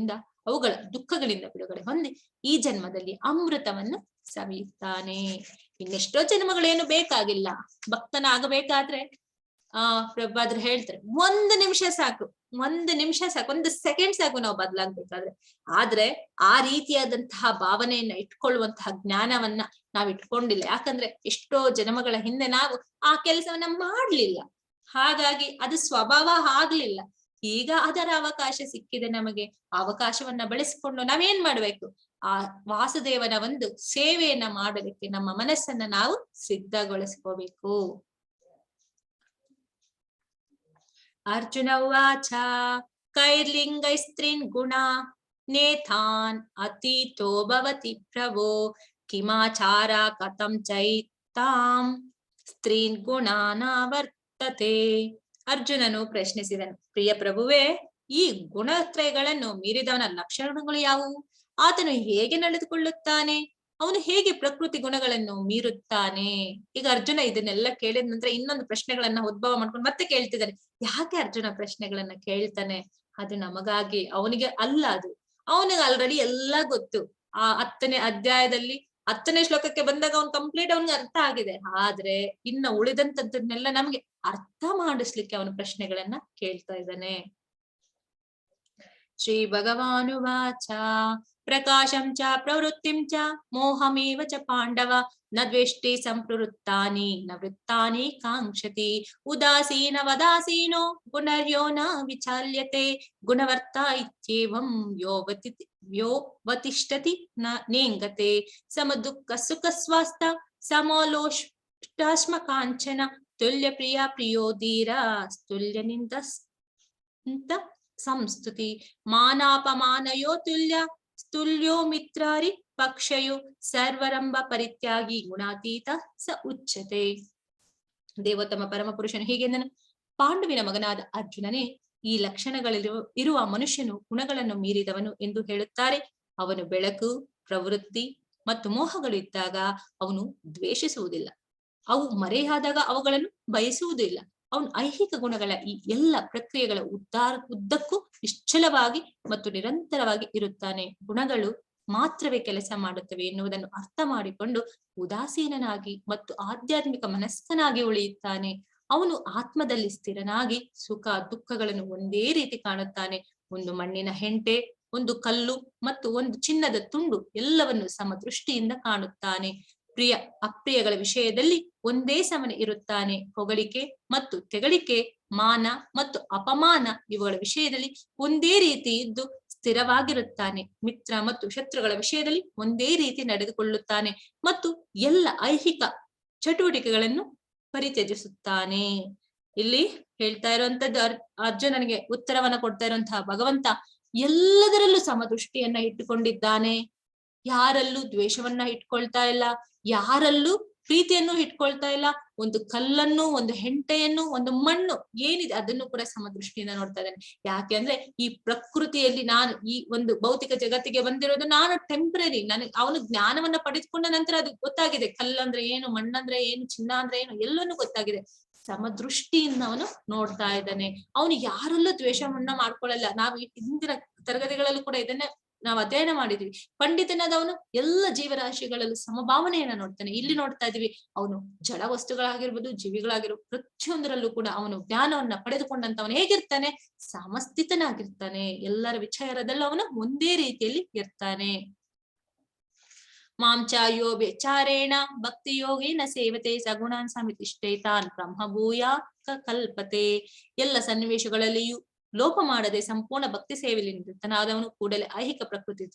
ಅವುಗಳ ದುಃಖಗಳಿಂದ ಬಿಡುಗಡೆ ಹೊಂದಿ ಈ ಜನ್ಮದಲ್ಲಿ ಅಮೃತವನ್ನು ಸವಿಯುತ್ತಾನೆ. ಇನ್ನೆಷ್ಟೋ ಜನ್ಮಗಳೇನು ಬೇಕಾಗಿಲ್ಲ. ಭಕ್ತನಾಗಬೇಕಾದ್ರೆ ಪ್ರಭಾದ್ರು ಹೇಳ್ತಾರೆ 1 ನಿಮಿಷ ಸಾಕು, 1 ನಿಮಿಷ ಸಾಕು, 1 ಸೆಕೆಂಡ್ ಸಾಕು ನಾವು ಬದಲಾಗ್ಬೇಕಾದ್ರೆ. ಆದ್ರೆ ಆ ರೀತಿಯಾದಂತಹ ಭಾವನೆಯನ್ನ ಇಟ್ಕೊಳ್ಳುವಂತಹ ಜ್ಞಾನವನ್ನ ನಾವ್ ಇಟ್ಕೊಂಡಿಲ್ಲ. ಯಾಕಂದ್ರೆ ಎಷ್ಟೋ ಜನ್ಮಗಳ ಹಿಂದೆ ನಾವು ಆ ಕೆಲಸವನ್ನ ಮಾಡ್ಲಿಲ್ಲ, ಹಾಗಾಗಿ ಅದು ಸ್ವಭಾವ ಆಗ್ಲಿಲ್ಲ. ಈಗ ಅದರ ಅವಕಾಶ ಸಿಕ್ಕಿದೆ ನಮಗೆ. ಅವಕಾಶವನ್ನ ಬಳಸಿಕೊಂಡು ನಾವೇನ್ ಮಾಡ್ಬೇಕು? ಆ ವಾಸುದೇವನ ಒಂದು ಸೇವೆಯನ್ನ ಮಾಡಲಿಕ್ಕೆ ನಮ್ಮ ಮನಸ್ಸನ್ನ ನಾವು ಸಿದ್ಧಗೊಳಿಸ್ಕೋಬೇಕು. ಅರ್ಜುನ ಉವಾಚ ಕೈರ್ಲಿಂಗೈಸ್ತ್ರೀನ್ ಗುಣ ನೇತಾನ್ ಅತೀತೋ ಭವತಿ ಪ್ರಭೋ ಕಿಮಾಚಾರ ಕಥಂ ಚೈತಾಂ ಸ್ತ್ರೀನ್ ಗುಣಾನ ವರ್ತತೆ. ಅರ್ಜುನನು ಪ್ರಶ್ನಿಸಿದನು, ಪ್ರಿಯ ಪ್ರಭುವೇ, ಈ ಗುಣತ್ರಯಗಳನ್ನು ಮೀರಿದವನ ಲಕ್ಷಣಗಳು ಯಾವುವು? ಆತನು ಹೇಗೆ ನಡೆದುಕೊಳ್ಳುತ್ತಾನೆ? ಅವನು ಹೇಗೆ ಪ್ರಕೃತಿ ಗುಣಗಳನ್ನು ಮೀರುತ್ತಾನೆ? ಈಗ ಅರ್ಜುನ ಇದನ್ನೆಲ್ಲ ಕೇಳಿದ ನಂತರ ಇನ್ನೊಂದು ಪ್ರಶ್ನೆಗಳನ್ನ ಉದ್ಭವ ಮಾಡ್ಕೊಂಡು ಮತ್ತೆ ಕೇಳ್ತಿದ್ದಾನೆ. ಯಾಕೆ ಅರ್ಜುನ ಪ್ರಶ್ನೆಗಳನ್ನ ಕೇಳ್ತಾನೆ? ಅದು ನಮಗಾಗಿ, ಅವನಿಗೆ ಅಲ್ಲ, ಅದು ಅವನಿಗೆ ಆಲ್ರೆಡಿ ಎಲ್ಲ ಗೊತ್ತು. ಆ 10ನೇ ಅಧ್ಯಾಯದಲ್ಲಿ 10ನೇ ಶ್ಲೋಕಕ್ಕೆ ಬಂದಾಗ ಅವ್ನು ಕಂಪ್ಲೀಟ್ ಅವನಿಗೆ ಅರ್ಥ ಆಗಿದೆ. ಆದ್ರೆ ಇನ್ನ ಉಳಿದಂತದ್ದನ್ನೆಲ್ಲ ನಮ್ಗೆ ಅರ್ಥ ಮಾಡಿಸ್ಲಿಕ್ಕೆ ಅವನು ಪ್ರಶ್ನೆಗಳನ್ನ ಕೇಳ್ತಾ ಇದ್ದಾನೆ. ಶ್ರೀ ಭಗವಾನುವಾಚ ಪ್ರಕಾಶಂ ಚ ಪ್ರವೃತ್ತಿಂ ಚ ಮೋಹಮೇವ ಚ ಪಾಂಡವ ನ ದ್ವೇಷ್ಟಿ ಸಂಪ್ರವೃತ್ತಾನಿ ನ ವೃತ್ತಾನಿ ಕಾಂಕ್ಷತಿ ಉದಾಸೀನ ವದಾಸೀನೋ ಗುಣರ್ಯೋ ನ ವಿಚಾಲ್ಯತೆ ಗುಣವರ್ತ ಇತ್ಯೇವಂ ಯೋವತಿಷ್ಠತಿ ನ ನೇಂಗತೆ ಸಮದುಃಖ ಸುಖ ಸ್ವಾಸ್ಥ ಸಮೋಲೋಷ್ಟಾಶ್ಮ ಕಾಂಚನ ತುಲ್ಯ ಪ್ರಿಯ ಪ್ರಿಯೋಧೀರ ತುಲ್ಯನಿಂದ ಸಂಸ್ತುತಿ ಮಾನಾಪಮಾನಯೋ ತುಲ್ಯ ತುಲ್ಯೋ ಮಿತ್ರಾರಿ ಪಕ್ಷಯೋ ಸರ್ವರಂಭ ಪರಿತ್ಯಾಗಿ ಗುಣಾತೀತ ಸ ಉಚ್ಯತೆ. ದೇವೋತ್ತಮ ಪರಮ ಪುರುಷನು ಹೀಗೆಂದನು, ಪಾಂಡುವಿನ ಮಗನಾದ ಅರ್ಜುನನೇ, ಈ ಲಕ್ಷಣಗಳಿರುವ ಮನುಷ್ಯನು ಗುಣಗಳನ್ನು ಮೀರಿದವನು ಎಂದು ಹೇಳುತ್ತಾರೆ. ಅವನು ಬೆಳಕು, ಪ್ರವೃತ್ತಿ ಮತ್ತು ಮೋಹಗಳಿದ್ದಾಗ ಅವನು ದ್ವೇಷಿಸುವುದಿಲ್ಲ. ಅವು ಮರೆಯಾದಾಗ ಅವುಗಳನ್ನು ಬಯಸುವುದಿಲ್ಲ. ಅವನು ಐಹಿಕ ಗುಣಗಳ ಈ ಎಲ್ಲ ಪ್ರಕ್ರಿಯೆಗಳ ಉದ್ದಕ್ಕೂ ನಿಶ್ಚಲವಾಗಿ ಮತ್ತು ನಿರಂತರವಾಗಿ ಇರುತ್ತಾನೆ. ಗುಣಗಳು ಮಾತ್ರವೇ ಕೆಲಸ ಮಾಡುತ್ತವೆ ಎನ್ನುವುದನ್ನು ಅರ್ಥ ಮಾಡಿಕೊಂಡು ಉದಾಸೀನನಾಗಿ ಮತ್ತು ಆಧ್ಯಾತ್ಮಿಕ ಮನಸ್ಕನಾಗಿ ಉಳಿಯುತ್ತಾನೆ. ಅವನು ಆತ್ಮದಲ್ಲಿ ಸ್ಥಿರನಾಗಿ ಸುಖ ದುಃಖಗಳನ್ನು ಒಂದೇ ರೀತಿ ಕಾಣುತ್ತಾನೆ. ಒಂದು ಮಣ್ಣಿನ ಹೆಂಟೆ, ಒಂದು ಕಲ್ಲು ಮತ್ತು ಒಂದು ಚಿನ್ನದ ತುಂಡು ಎಲ್ಲವನ್ನು ಸಮದೃಷ್ಟಿಯಿಂದ ಕಾಣುತ್ತಾನೆ. ಪ್ರಿಯ ಅಪ್ರಿಯಗಳ ವಿಷಯದಲ್ಲಿ ಒಂದೇ ಸಮನೆ ಇರುತ್ತಾನೆ. ಹೊಗಳಿಕೆ ಮತ್ತು ತೆಗಳಿಕೆ, ಮಾನ ಮತ್ತು ಅಪಮಾನ ಇವುಗಳ ವಿಷಯದಲ್ಲಿ ಒಂದೇ ರೀತಿ ಇದ್ದು ಸ್ಥಿರವಾಗಿರುತ್ತಾನೆ. ಮಿತ್ರ ಮತ್ತು ಶತ್ರುಗಳ ವಿಷಯದಲ್ಲಿ ಒಂದೇ ರೀತಿ ನಡೆದುಕೊಳ್ಳುತ್ತಾನೆ ಮತ್ತು ಎಲ್ಲ ಐಹಿಕ ಚಟುವಟಿಕೆಗಳನ್ನು ಪರಿತ್ಯಜಿಸುತ್ತಾನೆ. ಇಲ್ಲಿ ಹೇಳ್ತಾ ಇರುವಂತದ್ದು ಅರ್ಜುನನಿಗೆ ಉತ್ತರವನ್ನ ಕೊಡ್ತಾ ಇರುವಂತಹ ಭಗವಂತ ಎಲ್ಲದರಲ್ಲೂ ಸಮದೃಷ್ಟಿಯನ್ನ ಇಟ್ಟುಕೊಂಡಿದ್ದಾನೆ. ಯಾರಲ್ಲೂ ದ್ವೇಷವನ್ನ ಇಟ್ಕೊಳ್ತಾ ಇಲ್ಲ, ಯಾರಲ್ಲೂ ಪ್ರೀತಿಯನ್ನು ಇಟ್ಕೊಳ್ತಾ ಇಲ್ಲ. ಒಂದು ಕಲ್ಲನ್ನು, ಒಂದು ಹೆಂಟೆಯನ್ನು, ಒಂದು ಮಣ್ಣು ಏನಿದೆ ಅದನ್ನು ಕೂಡ ಸಮದೃಷ್ಟಿಯಿಂದ ನೋಡ್ತಾ ಇದ್ದಾನೆ. ಯಾಕೆ ಅಂದ್ರೆ ಈ ಪ್ರಕೃತಿಯಲ್ಲಿ ನಾನು ಈ ಒಂದು ಭೌತಿಕ ಜಗತ್ತಿಗೆ ಬಂದಿರೋದು ನಾನು ಟೆಂಪರರಿ. ಅವನು ಜ್ಞಾನವನ್ನ ಪಡೆದುಕೊಂಡ ನಂತರ ಅದು ಗೊತ್ತಾಗಿದೆ. ಕಲ್ಲಂದ್ರೆ ಏನು, ಮಣ್ಣಂದ್ರೆ ಏನು, ಚಿನ್ನ ಅಂದ್ರೆ ಏನು, ಎಲ್ಲನೂ ಗೊತ್ತಾಗಿದೆ. ಸಮದೃಷ್ಟಿಯಿಂದ ಅವನು ನೋಡ್ತಾ ಇದ್ದಾನೆ. ಅವನು ಯಾರಲ್ಲೂ ದ್ವೇಷವನ್ನ ಮಾಡ್ಕೊಳ್ಳಲ್ಲ. ನಾವು ಹಿಂದಿನ ತರಗತಿಗಳಲ್ಲೂ ಕೂಡ ಇದನ್ನ ನಾವು ಅಧ್ಯಯನ ಮಾಡಿದ್ವಿ. ಪಂಡಿತನಾದವನು ಎಲ್ಲ ಜೀವರಾಶಿಗಳಲ್ಲೂ ಸಮಭಾವನೆಯನ್ನ ನೋಡ್ತಾನೆ. ಇಲ್ಲಿ ನೋಡ್ತಾ ಇದೀವಿ, ಅವನು ಜಡ ವಸ್ತುಗಳಾಗಿರ್ಬೋದು, ಜೀವಿಗಳಾಗಿರ್ಬೋದು, ಪ್ರತಿಯೊಂದರಲ್ಲೂ ಕೂಡ ಅವನು ಜ್ಞಾನವನ್ನ ಪಡೆದುಕೊಂಡಂತವನು ಹೇಗಿರ್ತಾನೆ? ಸಮಸ್ಥಿತನಾಗಿರ್ತಾನೆ. ಎಲ್ಲರ ವಿಚಾರದಲ್ಲೂ ಅವನು ಒಂದೇ ರೀತಿಯಲ್ಲಿ ಇರ್ತಾನೆ. ಮಾಂಚಾಯೋ ವ್ಯಚಾರೇಣ ಭಕ್ತಿ ಯೋಗೇನ ಸೇವತೆ ಸಗುಣಾನ್ ಸಮಿತಿಷ್ಠೇತಾನ್ ಬ್ರಹ್ಮಭೂಯ ಕಲ್ಪತೆ. ಎಲ್ಲ ಸನ್ನಿವೇಶಗಳಲ್ಲಿಯೂ ಲೋಪ ಮಾಡದೆ ಸಂಪೂರ್ಣ ಭಕ್ತಿ ಸೇವೆಯಲ್ಲಿ ನಿರತನಾದವನು ಕೂಡಲೇ ಐಹಿಕ ಪ್ರಕೃತಿ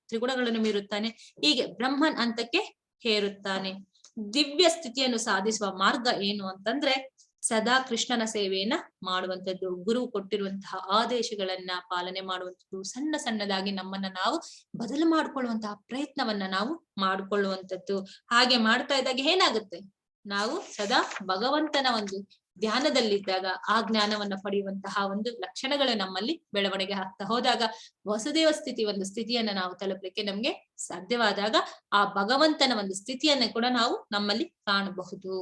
ತ್ರಿಗುಣಗಳನ್ನು ಮೀರುತ್ತಾನೆ. ಹೀಗೆ ಬ್ರಹ್ಮನ್ ಹಂತಕ್ಕೆ ಹೇರುತ್ತಾನೆ. ದಿವ್ಯ ಸ್ಥಿತಿಯನ್ನು ಸಾಧಿಸುವ ಮಾರ್ಗ ಏನು ಅಂತಂದ್ರೆ ಸದಾ ಕೃಷ್ಣನ ಸೇವೆಯನ್ನ ಮಾಡುವಂಥದ್ದು, ಗುರು ಕೊಟ್ಟಿರುವಂತಹ ಆದೇಶಗಳನ್ನ ಪಾಲನೆ ಮಾಡುವಂಥದ್ದು, ಸಣ್ಣ ಸಣ್ಣದಾಗಿ ನಮ್ಮನ್ನ ನಾವು ಬದಲು ಮಾಡ್ಕೊಳ್ಳುವಂತಹ ಪ್ರಯತ್ನವನ್ನ ನಾವು ಮಾಡ್ಕೊಳ್ಳುವಂಥದ್ದು. ಹಾಗೆ ಮಾಡ್ತಾ ಇದ್ದಾಗ ಏನಾಗುತ್ತೆ? ನಾವು ಸದಾ ಭಗವಂತನ ಒಂದು ಧ್ಯಾನದಲ್ಲಿದ್ದಾಗ ಆ ಜ್ಞಾನವನ್ನ ಪಡೆಯುವಂತಹ ಒಂದು ಲಕ್ಷಣಗಳು ನಮ್ಮಲ್ಲಿ ಬೆಳವಣಿಗೆ ಆಗ್ತಾ ಹೋದಾಗ ವಸುದೇವ ಸ್ಥಿತಿ ಒಂದು ಸ್ಥಿತಿಯನ್ನ ನಾವು ತಲುಪಲಿಕ್ಕೆ ನಮ್ಗೆ ಸಾಧ್ಯವಾದಾಗ ಆ ಭಗವಂತನ ಒಂದು ಸ್ಥಿತಿಯನ್ನ ಕೂಡ ನಾವು ನಮ್ಮಲ್ಲಿ ಕಾಣಬಹುದು.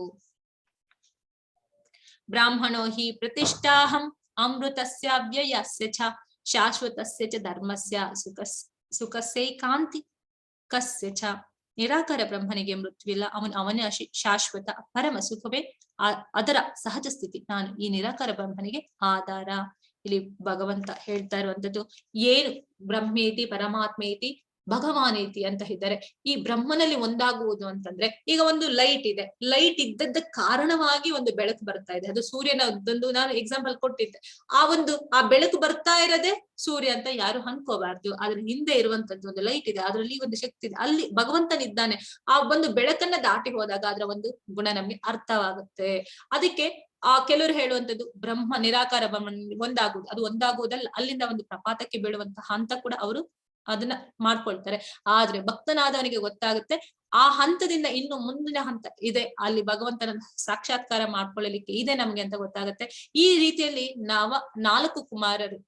ಬ್ರಾಹ್ಮಣೋ ಹಿ ಪ್ರತಿಷ್ಠಾಹಂ ಅಮೃತಸ್ಯ ವ್ಯಯಸ್ಯ ಚ ಶಾಶ್ವತಸ್ಯ ಚ ಧರ್ಮಸ್ಯ ಸುಖಸ್ಯೈಕಾಂತಿ ಕಸ್ಯ ಚ. ನಿರಾಕಾರ ಬ್ರಹ್ಮನಿಗೆ ಮೃತ್ಯುವಿಲ್ಲ. ಅವನ ಶಾಶ್ವತ ಪರಮ ಸುಖವೇ ಅದರ ಸಹಜ ಸ್ಥಿತಿ. ನಾನು ಈ ನಿರಾಕಾರ ಬ್ರಹ್ಮನಿಗೆ ಆಧಾರ. ಇಲ್ಲಿ ಭಗವಂತ ಹೇಳ್ತಾ ಇರುವಂತದ್ದು ಏನು? ಬ್ರಹ್ಮೇತಿ ಪರಮಾತ್ಮೇತಿ ಭಗವಾನೇತಿ ಅಂತ ಇದ್ದಾರೆ. ಈ ಬ್ರಹ್ಮನಲ್ಲಿ ಒಂದಾಗುವುದು ಅಂತಂದ್ರೆ, ಈಗ ಒಂದು ಲೈಟ್ ಇದೆ, ಲೈಟ್ ಇದ್ದದ್ದ ಕಾರಣವಾಗಿ ಒಂದು ಬೆಳಕು ಬರ್ತಾ ಇದೆ. ಅದು ಸೂರ್ಯನ ಒಂದು ನಾನು ಎಕ್ಸಾಂಪಲ್ ಕೊಟ್ಟಿದ್ದೆ. ಆ ಬೆಳಕು ಬರ್ತಾ ಇರೋದೇ ಸೂರ್ಯ ಅಂತ ಯಾರು ಅನ್ಕೋಬಾರ್ದು. ಅದ್ರ ಹಿಂದೆ ಇರುವಂತದ್ದು ಒಂದು ಲೈಟ್ ಇದೆ, ಅದರಲ್ಲಿ ಒಂದು ಶಕ್ತಿ ಇದೆ, ಅಲ್ಲಿ ಭಗವಂತನಿದ್ದಾನೆ. ಆ ಒಂದು ಬೆಳಕನ್ನ ದಾಟಿ ಹೋದಾಗ ಅದರ ಒಂದು ಗುಣ ನಮ್ಗೆ ಅರ್ಥವಾಗುತ್ತೆ. ಅದಕ್ಕೆ ಕೆಲವರು ಹೇಳುವಂತದ್ದು ಬ್ರಹ್ಮ ನಿರಾಕಾರ ಬ್ರಹ್ಮ ಒಂದಾಗುವುದು, ಅದು ಒಂದಾಗುವುದಲ್ಲ, ಅಲ್ಲಿಂದ ಒಂದು ಪ್ರಪಾತಕ್ಕೆ ಬೀಳುವಂತಹ ಹಂತ ಕೂಡ ಅವರು ಅದನ್ನ ಮಾಡ್ಕೊಳ್ತಾರೆ. ಆದ್ರೆ ಭಕ್ತನಾದವನಿಗೆ ಗೊತ್ತಾಗುತ್ತೆ ಆ ಹಂತದಿಂದ ಇನ್ನು ಮುಂದಿನ ಹಂತ ಇದೆ, ಅಲ್ಲಿ ಭಗವಂತನ ಸಾಕ್ಷಾತ್ಕಾರ ಮಾಡ್ಕೊಳ್ಳಲಿಕ್ಕೆ ಇದೆ ನಮ್ಗೆ ಅಂತ ಗೊತ್ತಾಗುತ್ತೆ. ಈ ರೀತಿಯಲ್ಲಿ 4 ಕುಮಾರರು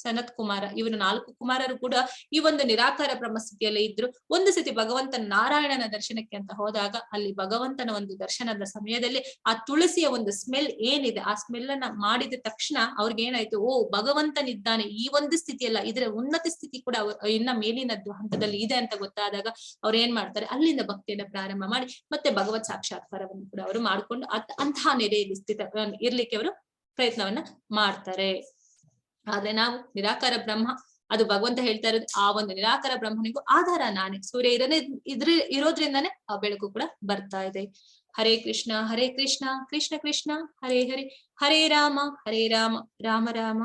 ಸನತ್ ಕುಮಾರ, ಇವರು 4 ಕುಮಾರರು ಕೂಡ ಈ ಒಂದು ನಿರಾಕಾರ ಬ್ರಹ್ಮ ಸ್ಥಿತಿಯಲ್ಲಿ ಇದ್ರು. ಒಂದು ಸತಿ ಭಗವಂತ ನಾರಾಯಣನ ದರ್ಶನಕ್ಕೆ ಅಂತ ಹೋದಾಗ ಅಲ್ಲಿ ಭಗವಂತನ ಒಂದು ದರ್ಶನದ ಸಮಯದಲ್ಲಿ ಆ ತುಳಸಿಯ ಒಂದು ಸ್ಮೆಲ್ ಏನಿದೆ, ಆ ಸ್ಮೆಲ್ ಅನ್ನ ಮಾಡಿದ ತಕ್ಷಣ ಅವ್ರಿಗೆ ಏನಾಯ್ತು, ಓ ಭಗವಂತನಿದ್ದಾನೆ ಈ ಒಂದು ಸ್ಥಿತಿಯಲ್ಲ, ಇದರ ಉನ್ನತ ಸ್ಥಿತಿ ಕೂಡ ಇನ್ನ ಮೇಲಿನದ್ದು ಹಂತದಲ್ಲಿ ಇದೆ ಅಂತ ಗೊತ್ತಾದಾಗ ಅವ್ರು ಏನ್ ಮಾಡ್ತಾರೆ, ಅಲ್ಲಿಂದ ಭಕ್ತಿಯನ್ನ ಪ್ರಾರಂಭ ಮಾಡಿ ಮತ್ತೆ ಭಗವತ್ ಸಾಕ್ಷಾತ್ಕಾರವನ್ನು ಕೂಡ ಅವರು ಮಾಡ್ಕೊಂಡು ಅಂತಹ ನೆಲೆಯಲ್ಲಿ ಇರ್ಲಿಕ್ಕೆ ಅವರು ಪ್ರಯತ್ನವನ್ನ ಮಾಡ್ತಾರೆ. ಆದ್ರೆ ನಾವು ನಿರಾಕಾರ ಬ್ರಹ್ಮ, ಅದು ಭಗವಂತ ಹೇಳ್ತಾ ಇರೋದು, ಆ ಒಂದು ನಿರಾಕಾರ ಬ್ರಹ್ಮನಿಗೂ ಆಧಾರ ನಾನೇ, ಸೂರ್ಯ ಇರೋದ್ರಿಂದಾನೇ ಆ ಬೆಳಕು ಕೂಡ ಬರ್ತಾ ಇದೆ. ಹರೇ ಕೃಷ್ಣ ಕೃಷ್ಣ ಕೃಷ್ಣ ಹರೇ ಹರೇ, ಹರೇ ರಾಮ ರಾಮ ರಾಮ